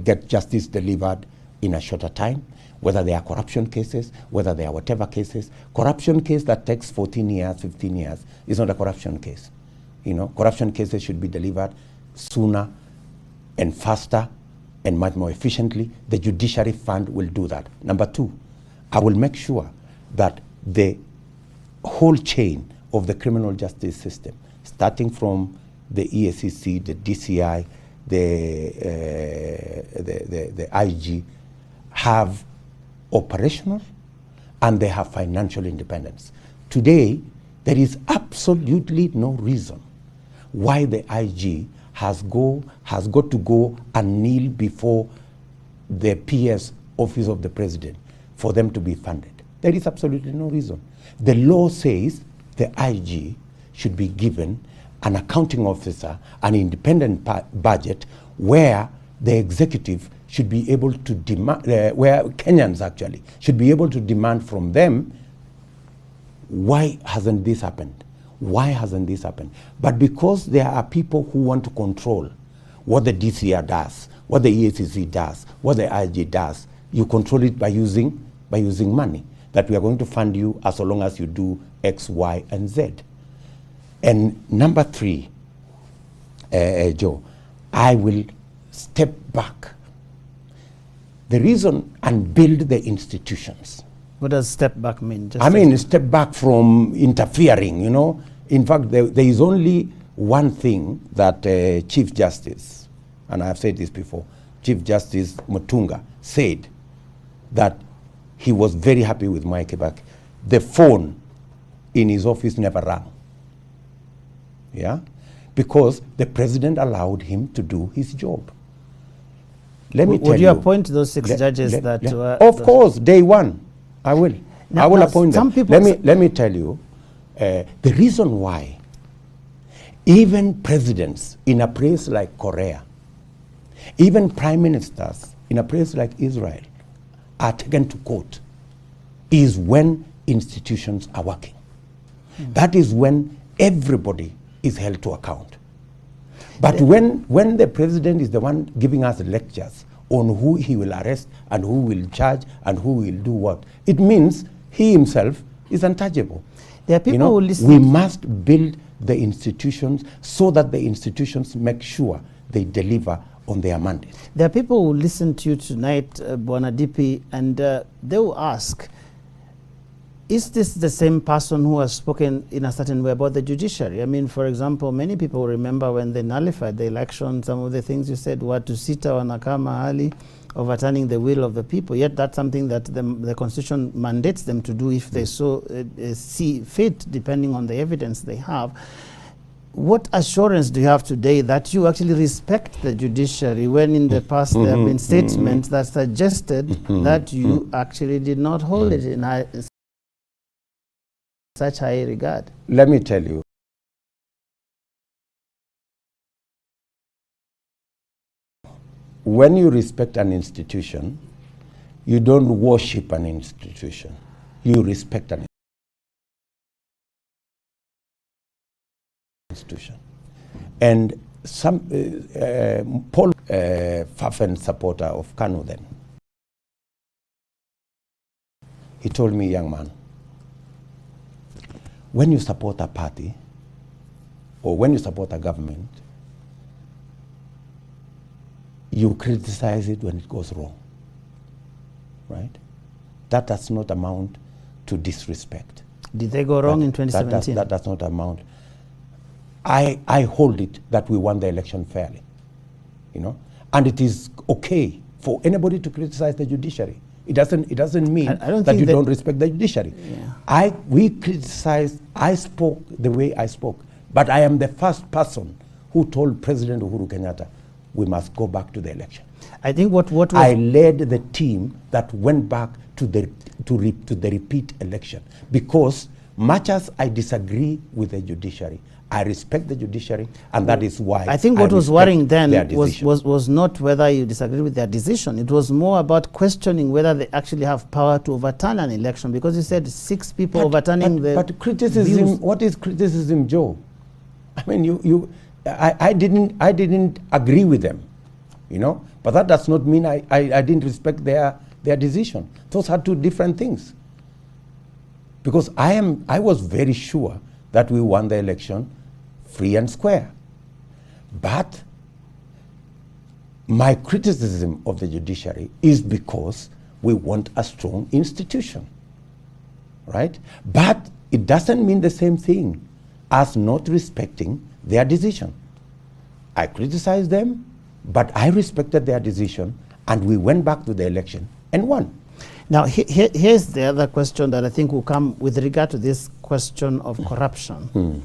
get justice delivered in a shorter time, whether they are corruption cases, whether they are whatever cases. Corruption case that takes 14 years, 15 years is not a corruption case. You know, corruption cases should be delivered sooner and faster and much more efficiently. The Judiciary Fund will do that. Number 2, I will make sure that the whole chain of the criminal justice system, starting from the EACC, the DCI, the IG, have operational and they have financial independence. Today, there is absolutely no reason why the IG has got to go and kneel before the PS, Office of the President, for them to be funded. There is absolutely no reason. The law says the IG should be given an accounting officer, an independent budget, where the executive should be able to demand, where Kenyans actually should be able to demand from them. Why hasn't this happened? Why hasn't this happened? But because there are people who want to control what the DCR does, what the EACC does, what the IG does, you control it by using money. That we are going to fund you as long as you do X, Y, and Z. And number three, Joe, I will step back. The reason, and build the institutions. What does step back mean? I mean, step back from interfering, you know. In fact, there is only one thing that Chief Justice, and I've said this before, Chief Justice Mutunga said that he was very happy with Mwai Kibaki. The phone in his office never rang. Yeah? Because the president allowed him to do his job. Let me tell you. Would you appoint those six judges that were... Of course, day one, I will. I will appoint them. Let me tell you, the reason why even presidents in a place like Korea, even prime ministers in a place like Israel are taken to court is when institutions are working. That is when everybody is held to account. But when the president is the one giving us lectures on who he will arrest and who will charge and who will do what, it means he himself is untouchable. There are people who listen. We must build the institutions so that the institutions make sure they deliver on their mandate. There are people who listen to you tonight, Bwana DP, and they will ask, is this the same person who has spoken in a certain way about the judiciary? I mean, for example, many people remember when they nullified the election, some of the things you said were to sita wanakama hali, overturning the will of the people, yet that's something that the Constitution mandates them to do if they so see fit, depending on the evidence they have. What assurance do you have today that you actually respect the judiciary when in the past there have been statements that suggested that you actually did not hold it in such high regard? Let me tell you. When you respect an institution, you don't worship an institution. You respect an institution. And some Paul, fervent supporter of KANU then, he told me, young man, when you support a party or when you support a government, you criticize it when it goes wrong, right? That does not amount to disrespect. Did they go wrong in 2017? That does not amount. I hold it that we won the election fairly, you know, and it is okay for anybody to criticize the judiciary. It doesn't mean that you don't respect the judiciary. Yeah. We criticized. I spoke the way I spoke, but I am the first person who told President Uhuru Kenyatta, we must go back to the election. I think what I led the team that went back to the repeat election, because much as I disagree with the judiciary, I respect the judiciary, and that is why I think what was worrying then was not whether you disagree with their decision. It was more about questioning whether they actually have power to overturn an election, because you said 6 people overturning the... But criticism, views. What is criticism, Joe? I mean, I didn't agree with them, you know, but that does not mean I didn't respect their decision. Those are two different things. Because I was very sure that we won the election free and square. But my criticism of the judiciary is because we want a strong institution, right? But it doesn't mean the same thing as not respecting their decision. I criticized them, but I respected their decision, and we went back to the election and won. Now, here's the other question that I think will come with regard to this question of corruption.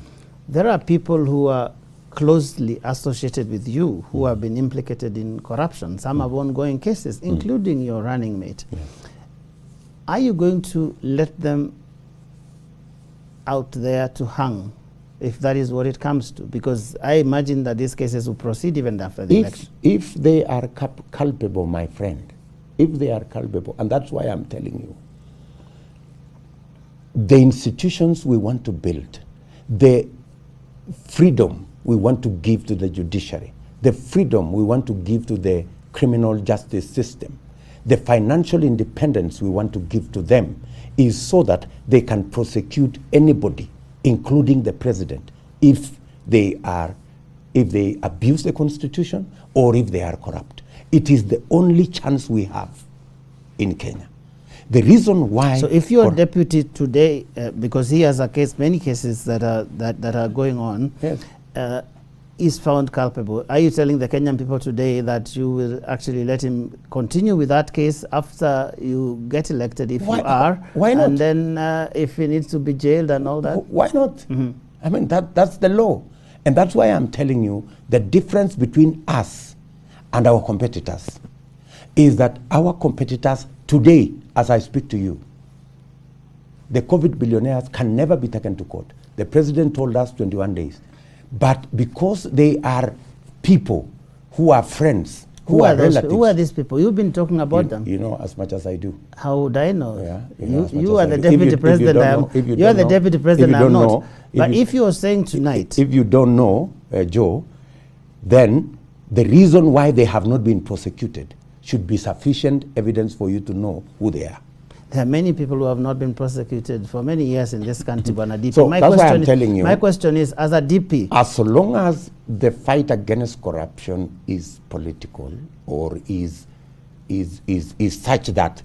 There are people who are closely associated with you who have been implicated in corruption. Some have ongoing cases, including your running mate. Are you going to let them out there to hang, if that is what it comes to? Because I imagine that these cases will proceed even after the election. If they are culpable, my friend, if they are culpable, and that's why I'm telling you, the institutions we want to build, the freedom we want to give to the judiciary, the freedom we want to give to the criminal justice system, the financial independence we want to give to them, is so that they can prosecute anybody, including the president, if they abuse the constitution or if they are corrupt. It is the only chance we have in Kenya. The reason why... So if your deputy today, because he has many cases that are going on, yes, is found culpable, are you telling the Kenyan people today that you will actually let him continue with that case after you get elected, if you are? Why not? And then if he needs to be jailed and all that? Why not? I mean, that's the law. And that's why I'm telling you the difference between us and our competitors is that our competitors today, as I speak to you, the COVID billionaires can never be taken to court. The president told us 21 days. But because they are people who are friends, who are relatives. Who are these people? You've been talking about them. You know as much as I do. How would I know? Yeah, you are the deputy president. You are the deputy president. I'm not. But if you are saying tonight, if you don't know, Joe, then the reason why they have not been prosecuted should be sufficient evidence for you to know who they are. There are many people who have not been prosecuted for many years in this country, Bwana DP. So that's why I'm telling you. My question is, as a DP, as long as the fight against corruption is political or is such that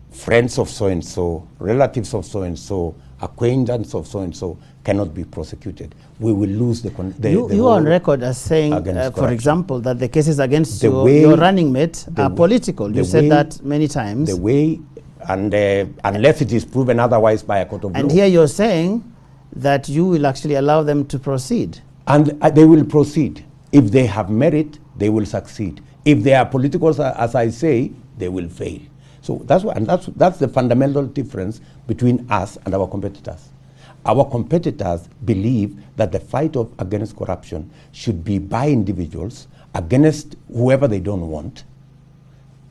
friends of so and so, relatives of so and so, acquaintances of so and so cannot be prosecuted, we will lose the you are on record as saying, for example, that the cases against your running mate are political. You said that many times. The way, and unless it is proven otherwise by a court of law. And here you're saying that you will actually allow them to proceed. And they will proceed. If they have merit, they will succeed. If they are political, as I say, they will fail. So that's why, and that's the fundamental difference between us and our competitors. Our competitors believe that the fight against corruption should be by individuals against whoever they don't want.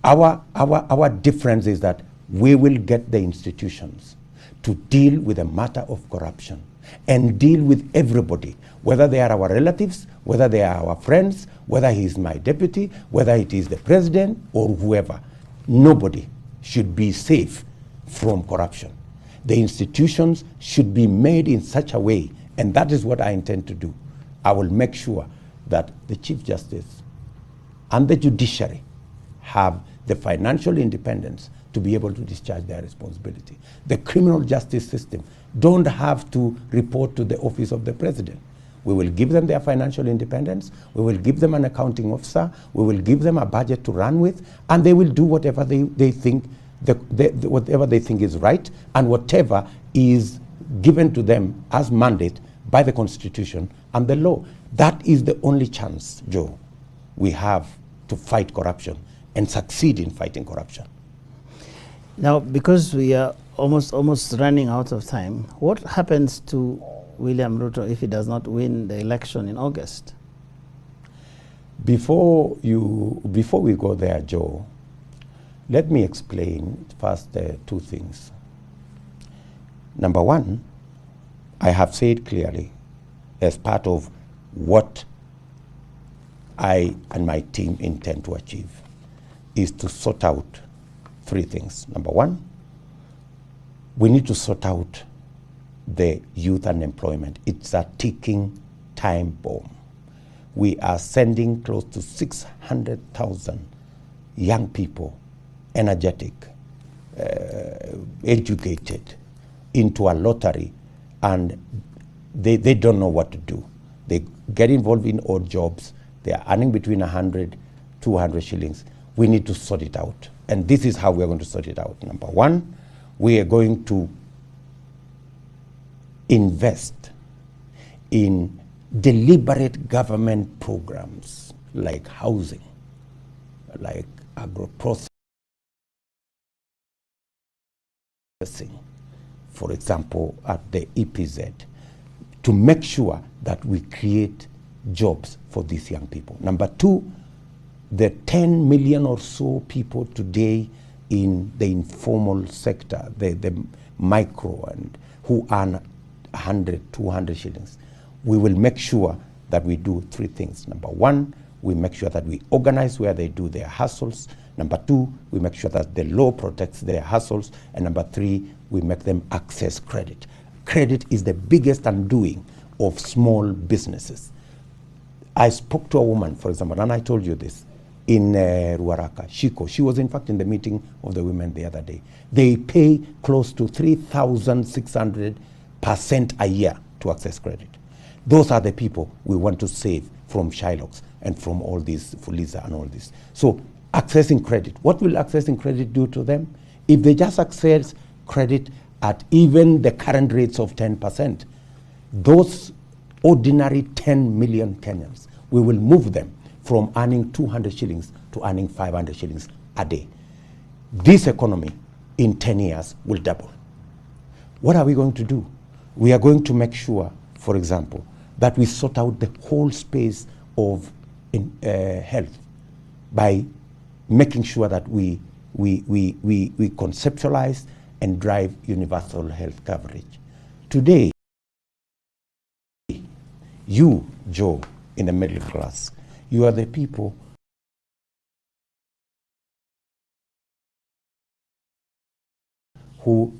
Our difference is that we will get the institutions to deal with a matter of corruption and deal with everybody, whether they are our relatives, whether they are our friends, whether he is my deputy, whether it is the president or whoever. Nobody should be safe from corruption. The institutions should be made in such a way, and that is what I intend to do. I will make sure that the Chief Justice and the judiciary have the financial independence to be able to discharge their responsibility. The criminal justice system don't have to report to the office of the president. We will give them their financial independence, we will give them an accounting officer, we will give them a budget to run with, and they will do whatever they think whatever they think is right, and whatever is given to them as mandate by the Constitution and the law. That is the only chance, Joe, we have to fight corruption and succeed in fighting corruption. Now, because we are almost running out of time, what happens to William Ruto if he does not win the election in August? Before we go there, Joe, let me explain first two things. Number one, I have said clearly, as part of what I and my team intend to achieve, is to sort out three things. Number one, we need to sort out the youth unemployment. It's a ticking time bomb. We are sending close to 600,000 young people, energetic, educated, into a lottery and they don't know what to do. They get involved in odd jobs. They are earning between 100, 200 shillings. We need to sort it out. And this is how we are going to sort it out. Number one, we are going to invest in deliberate government programs like housing, like agro-processing, for example, at the EPZ, to make sure that we create jobs for these young people. Number two, the 10 million or so people today in the informal sector, the micro, and who earn 100, 200 shillings. We will make sure that we do three things. Number one, we make sure that we organize where they do their hustles. Number two, we make sure that the law protects their hustles. And number three, we make them access credit. Credit is the biggest undoing of small businesses. I spoke to a woman, for example, and I told you this, in Ruaraka, Shiko. She was in fact in the meeting of the women the other day. They pay close to 3,600% a year to access credit. Those are the people we want to save from Shylocks and from all these, Fuliza and all this. So accessing credit, what will accessing credit do to them? If they just access credit at even the current rates of 10%, those ordinary 10 million Kenyans, we will move them from earning 200 shillings to earning 500 shillings a day. This economy in 10 years will double. What are we going to do? We are going to make sure, for example, that we sort out the whole space of health by making sure that we conceptualize and drive universal health coverage. Today, you, Joe, in the middle class, you are the people who,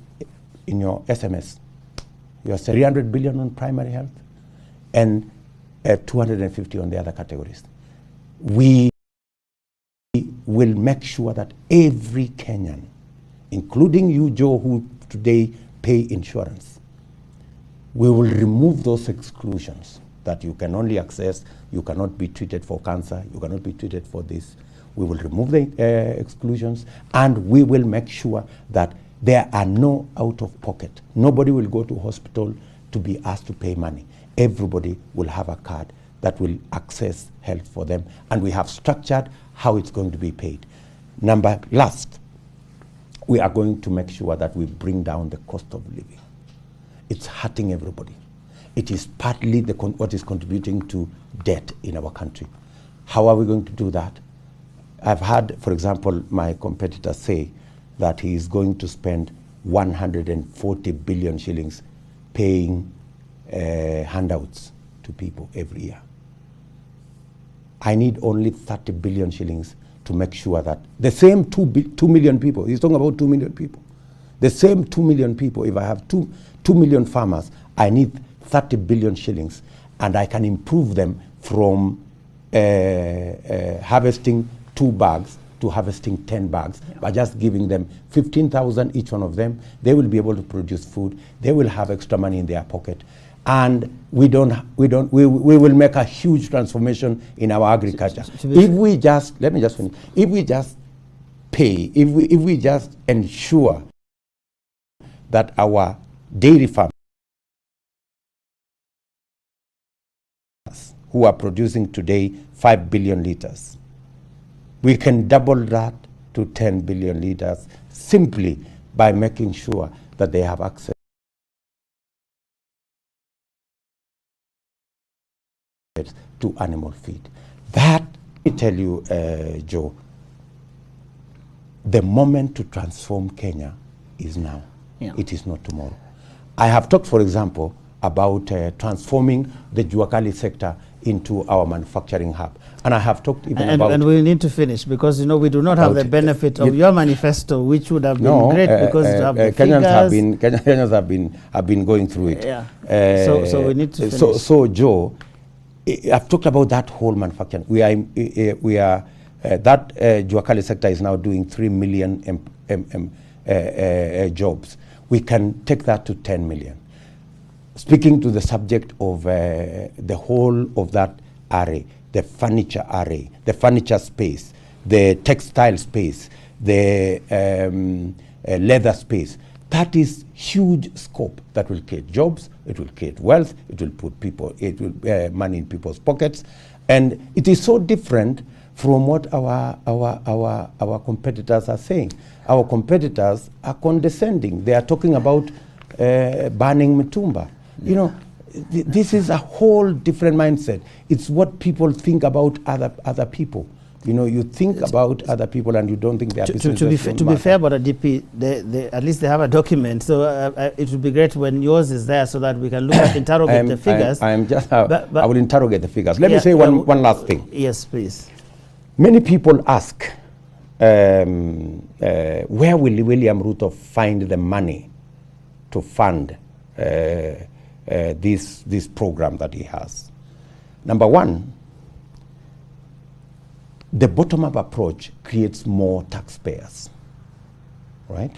in your SMS, you are 300 billion on primary health and 250 on the other categories. We will make sure that every Kenyan, including you, Joe, who today pay insurance, we will remove those exclusions that you can only access, you cannot be treated for cancer, you cannot be treated for this. We will remove the exclusions, and we will make sure that there are no out of pocket. Nobody will go to hospital to be asked to pay money. Everybody will have a card that will access health for them, and we have structured how it's going to be paid. Last, we are going to make sure that we bring down the cost of living. It's hurting everybody. It is partly what is contributing to debt in our country. How are we going to do that? I've had, for example, my competitor say that he is going to spend 140 billion shillings paying handouts to people every year. I need only 30 billion shillings to make sure that the same 2 million people, he's talking about 2 million people, the same 2 million people, if I have 2 million farmers, I need 30 billion shillings, and I can improve them from harvesting 2 bags to harvesting 10 bags, yeah, by just giving them 15,000 each one of them. They will be able to produce food. They will have extra money in their pocket, and we will make a huge transformation in our agriculture. If we just, let me just finish. If we just pay, if we just ensure that our dairy farmers who are producing today 5 billion liters, we can double that to 10 billion liters simply by making sure that they have access to animal feed. That, let me tell you, Joe, the moment to transform Kenya is now. Yeah. It is not tomorrow. I have talked, for example, about transforming the Juakali sector into our manufacturing hub. And I have talked even about... And we need to finish because, we do not have the benefit of your manifesto, which would have been great because you have the Kenyans have been going through it. Yeah. So we need to finish. So Joe, I've talked about that whole manufacturing. That Juakali sector is now doing 3 million jobs. we can take that to 10 million. Speaking to the subject of the whole of that array, the furniture array, the furniture space, the textile space, the leather space, that is huge scope that will create jobs, it will create wealth, it will put money in people's pockets, and it is so different from what our competitors are saying. Our competitors are condescending. They are talking about banning Mitumba. You know, this is a whole different mindset. It's what people think about other people. You know, you think about other people and you don't think they are business. To be fair about a DP, they at least they have a document. So it would be great when yours is there so that we can look at interrogate the figures. I will interrogate the figures. Let me say one last thing. Yes, please. Many people ask, where will William Ruto find the money to fund this program that he has? Number one, the bottom-up approach creates more taxpayers, right?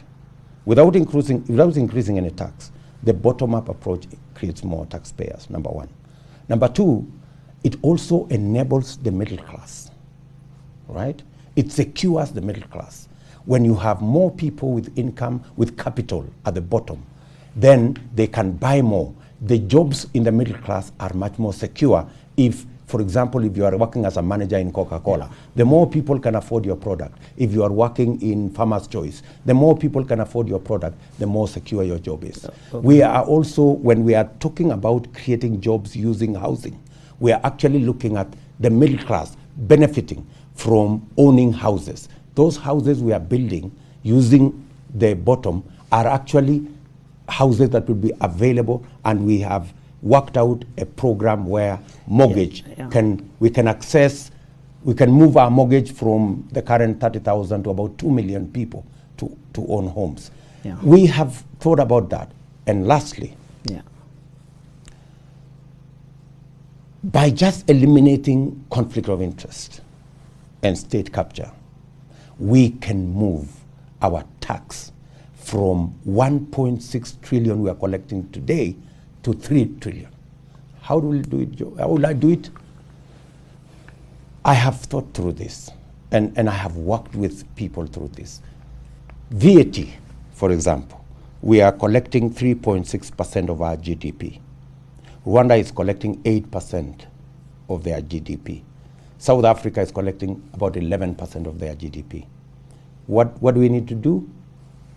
Without increasing any tax, the bottom-up approach creates more taxpayers, number one. Number two, it also enables the middle class, right? It secures the middle class. When you have more people with income, with capital at the bottom, then they can buy more. The jobs in the middle class are much more secure if, for example, if you are working as a manager in Coca-Cola, the more people can afford your product. If you are working in Farmer's Choice, the more people can afford your product, the more secure your job is. Okay. We are also, when we are talking about creating jobs using housing, we are actually looking at the middle class benefiting from owning houses. Those houses we are building using the bottom are actually houses that will be available, and we have worked out a program where mortgage we can move our mortgage from the current 30,000 to about 2 million people to own homes. Yeah. We have thought about that. And lastly, by just eliminating conflict of interest and state capture, we can move our tax from 1.6 trillion we are collecting today to 3 trillion. How do we do it, Joe? How will I do it? I have thought through this, and I have worked with people through this. VAT, for example, we are collecting 3.6% of our GDP. Rwanda is collecting 8% of their GDP. South Africa is collecting about 11% of their GDP. What do we need to do?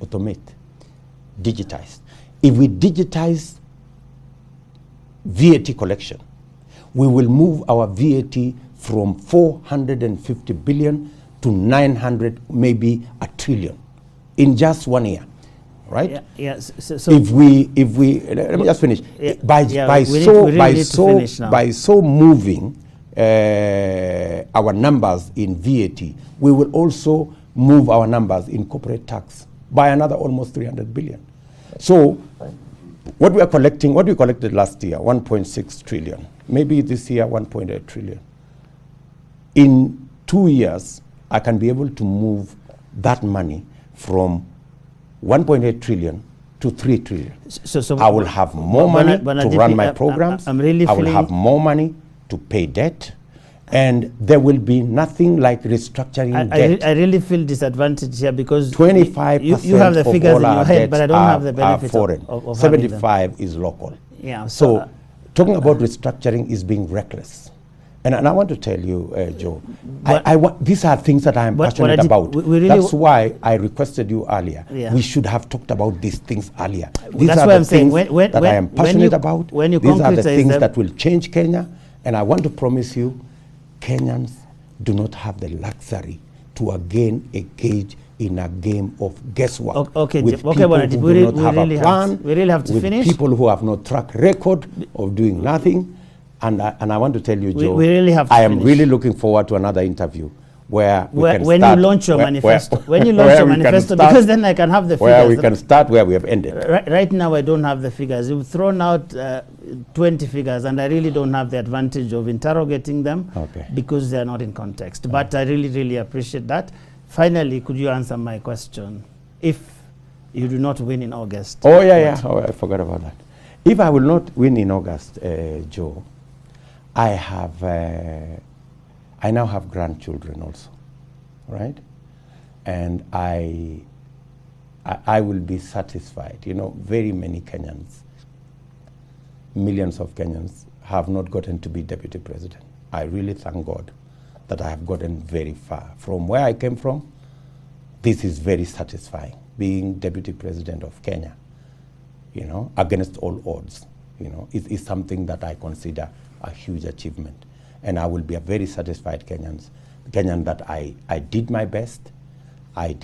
Automate, digitize. If we digitize VAT collection, we will move our VAT from 450 billion to 900, maybe a trillion in just 1 year, right? So if we let me just finish. By so moving our numbers in VAT, we will also move our numbers in corporate tax by another almost 300 billion. So what we collected last year, 1.6 trillion. Maybe this year, 1.8 trillion. In 2 years, I can be able to move that money from 1.8 trillion to 3 trillion. So I will have more money to run my programs. I will have more money to pay debt. And there will be nothing like restructuring debt. I really feel disadvantaged here because 25% you have the figures in your head, but I don't have the benefit foreign. of 75 is local. Yeah. So talking about restructuring is being reckless. And I want to tell you, Joe, these are things that I am passionate about. That's why I requested you earlier. Yeah. We should have talked about these things earlier. These are the things that I am passionate about. These are the things that will change Kenya. And I want to promise you, Kenyans do not have the luxury to again engage in a game of guesswork. With people who do not have a plan, we really have to finish. People who have no track record of doing nothing. And I want to tell you, Joe, we really have to I am really looking forward to another interview where when you launch your manifesto. When you launch your manifesto, because then I can have the figures. Where we can start where we have ended. Right now, I don't have the figures. You've thrown out 20 figures, and I really don't have the advantage of interrogating them because they are not in context. But I really, really appreciate that. Finally, could you answer my question? If You do not win in August. Oh, yeah. Oh, I forgot about that. If I will not win in August, Joe, I now have grandchildren also, right? And I will be satisfied. You know, very many Kenyans, millions of Kenyans have not gotten to be deputy president. I really thank God that I have gotten very far. From where I came from, this is very satisfying, being deputy president of Kenya, you know, against all odds, you know, is something that I consider a huge achievement. And I will be a very satisfied Kenyan that I did my best. I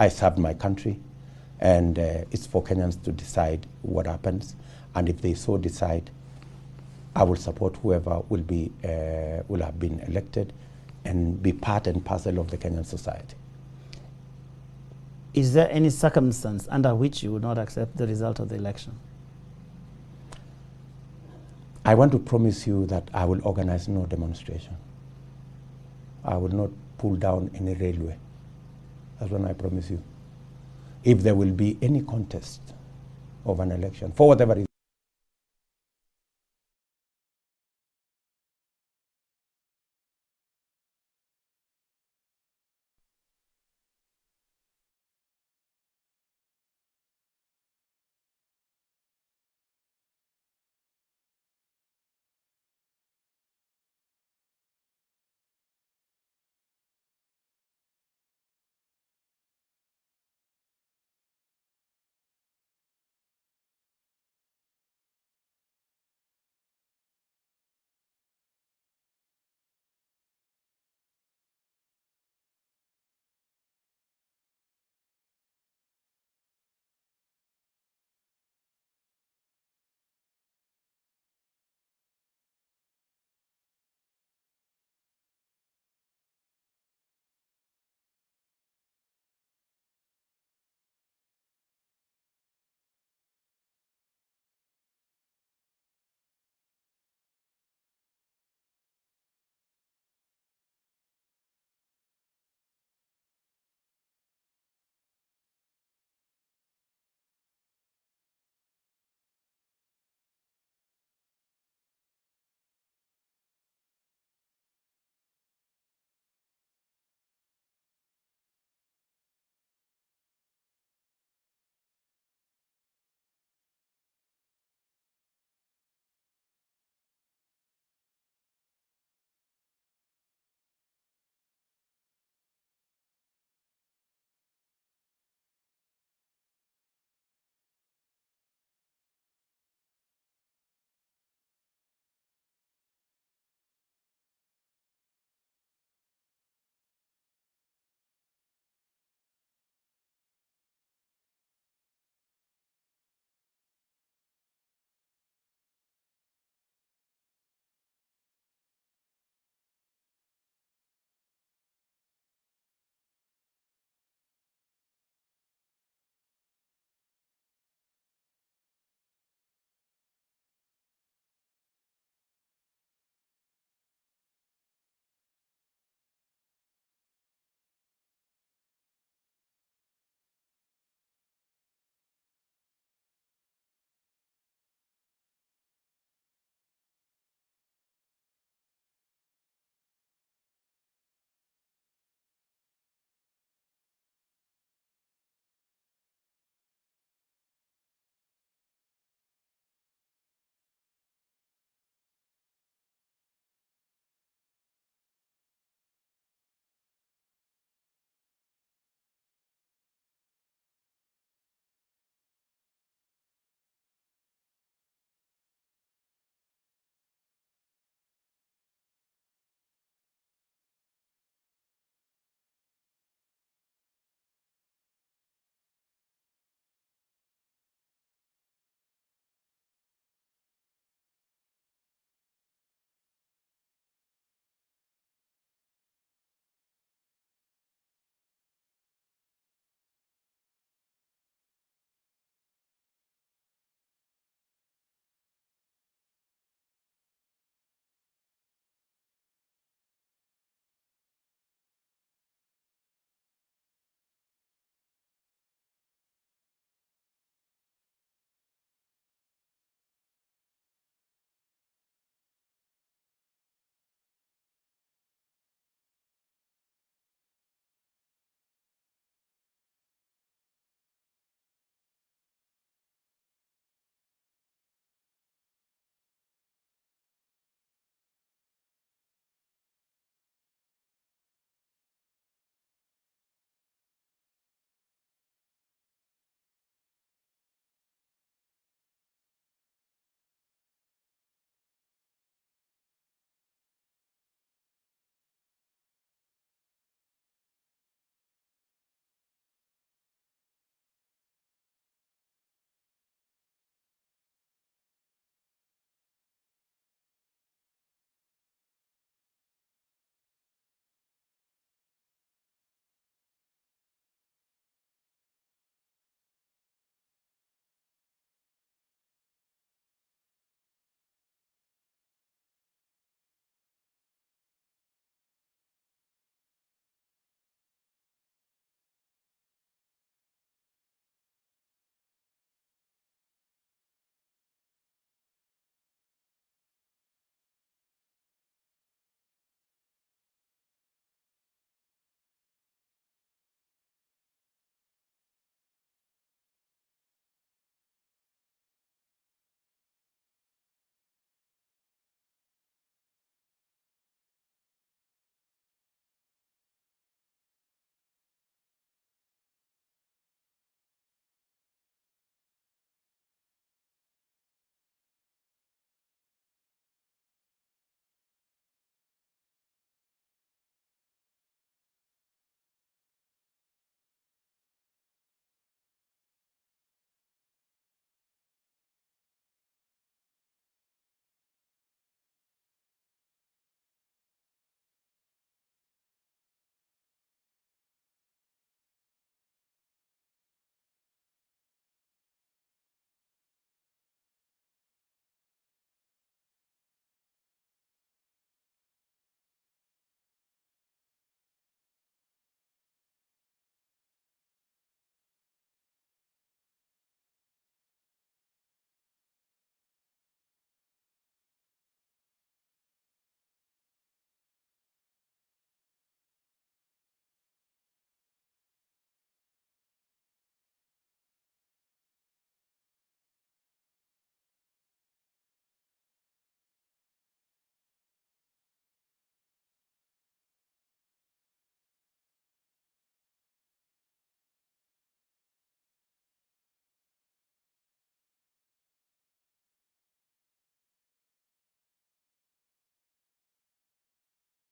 served my country, and it's for Kenyans to decide what happens. And if they so decide, I will support whoever will have been elected and be part and parcel of the Kenyan society. Is there any circumstance under which you would not accept the result of the election? I want to promise you that I will organize no demonstration. I will not pull down any railway. That's what I promise you. If there will be any contest of an election, for whatever reason,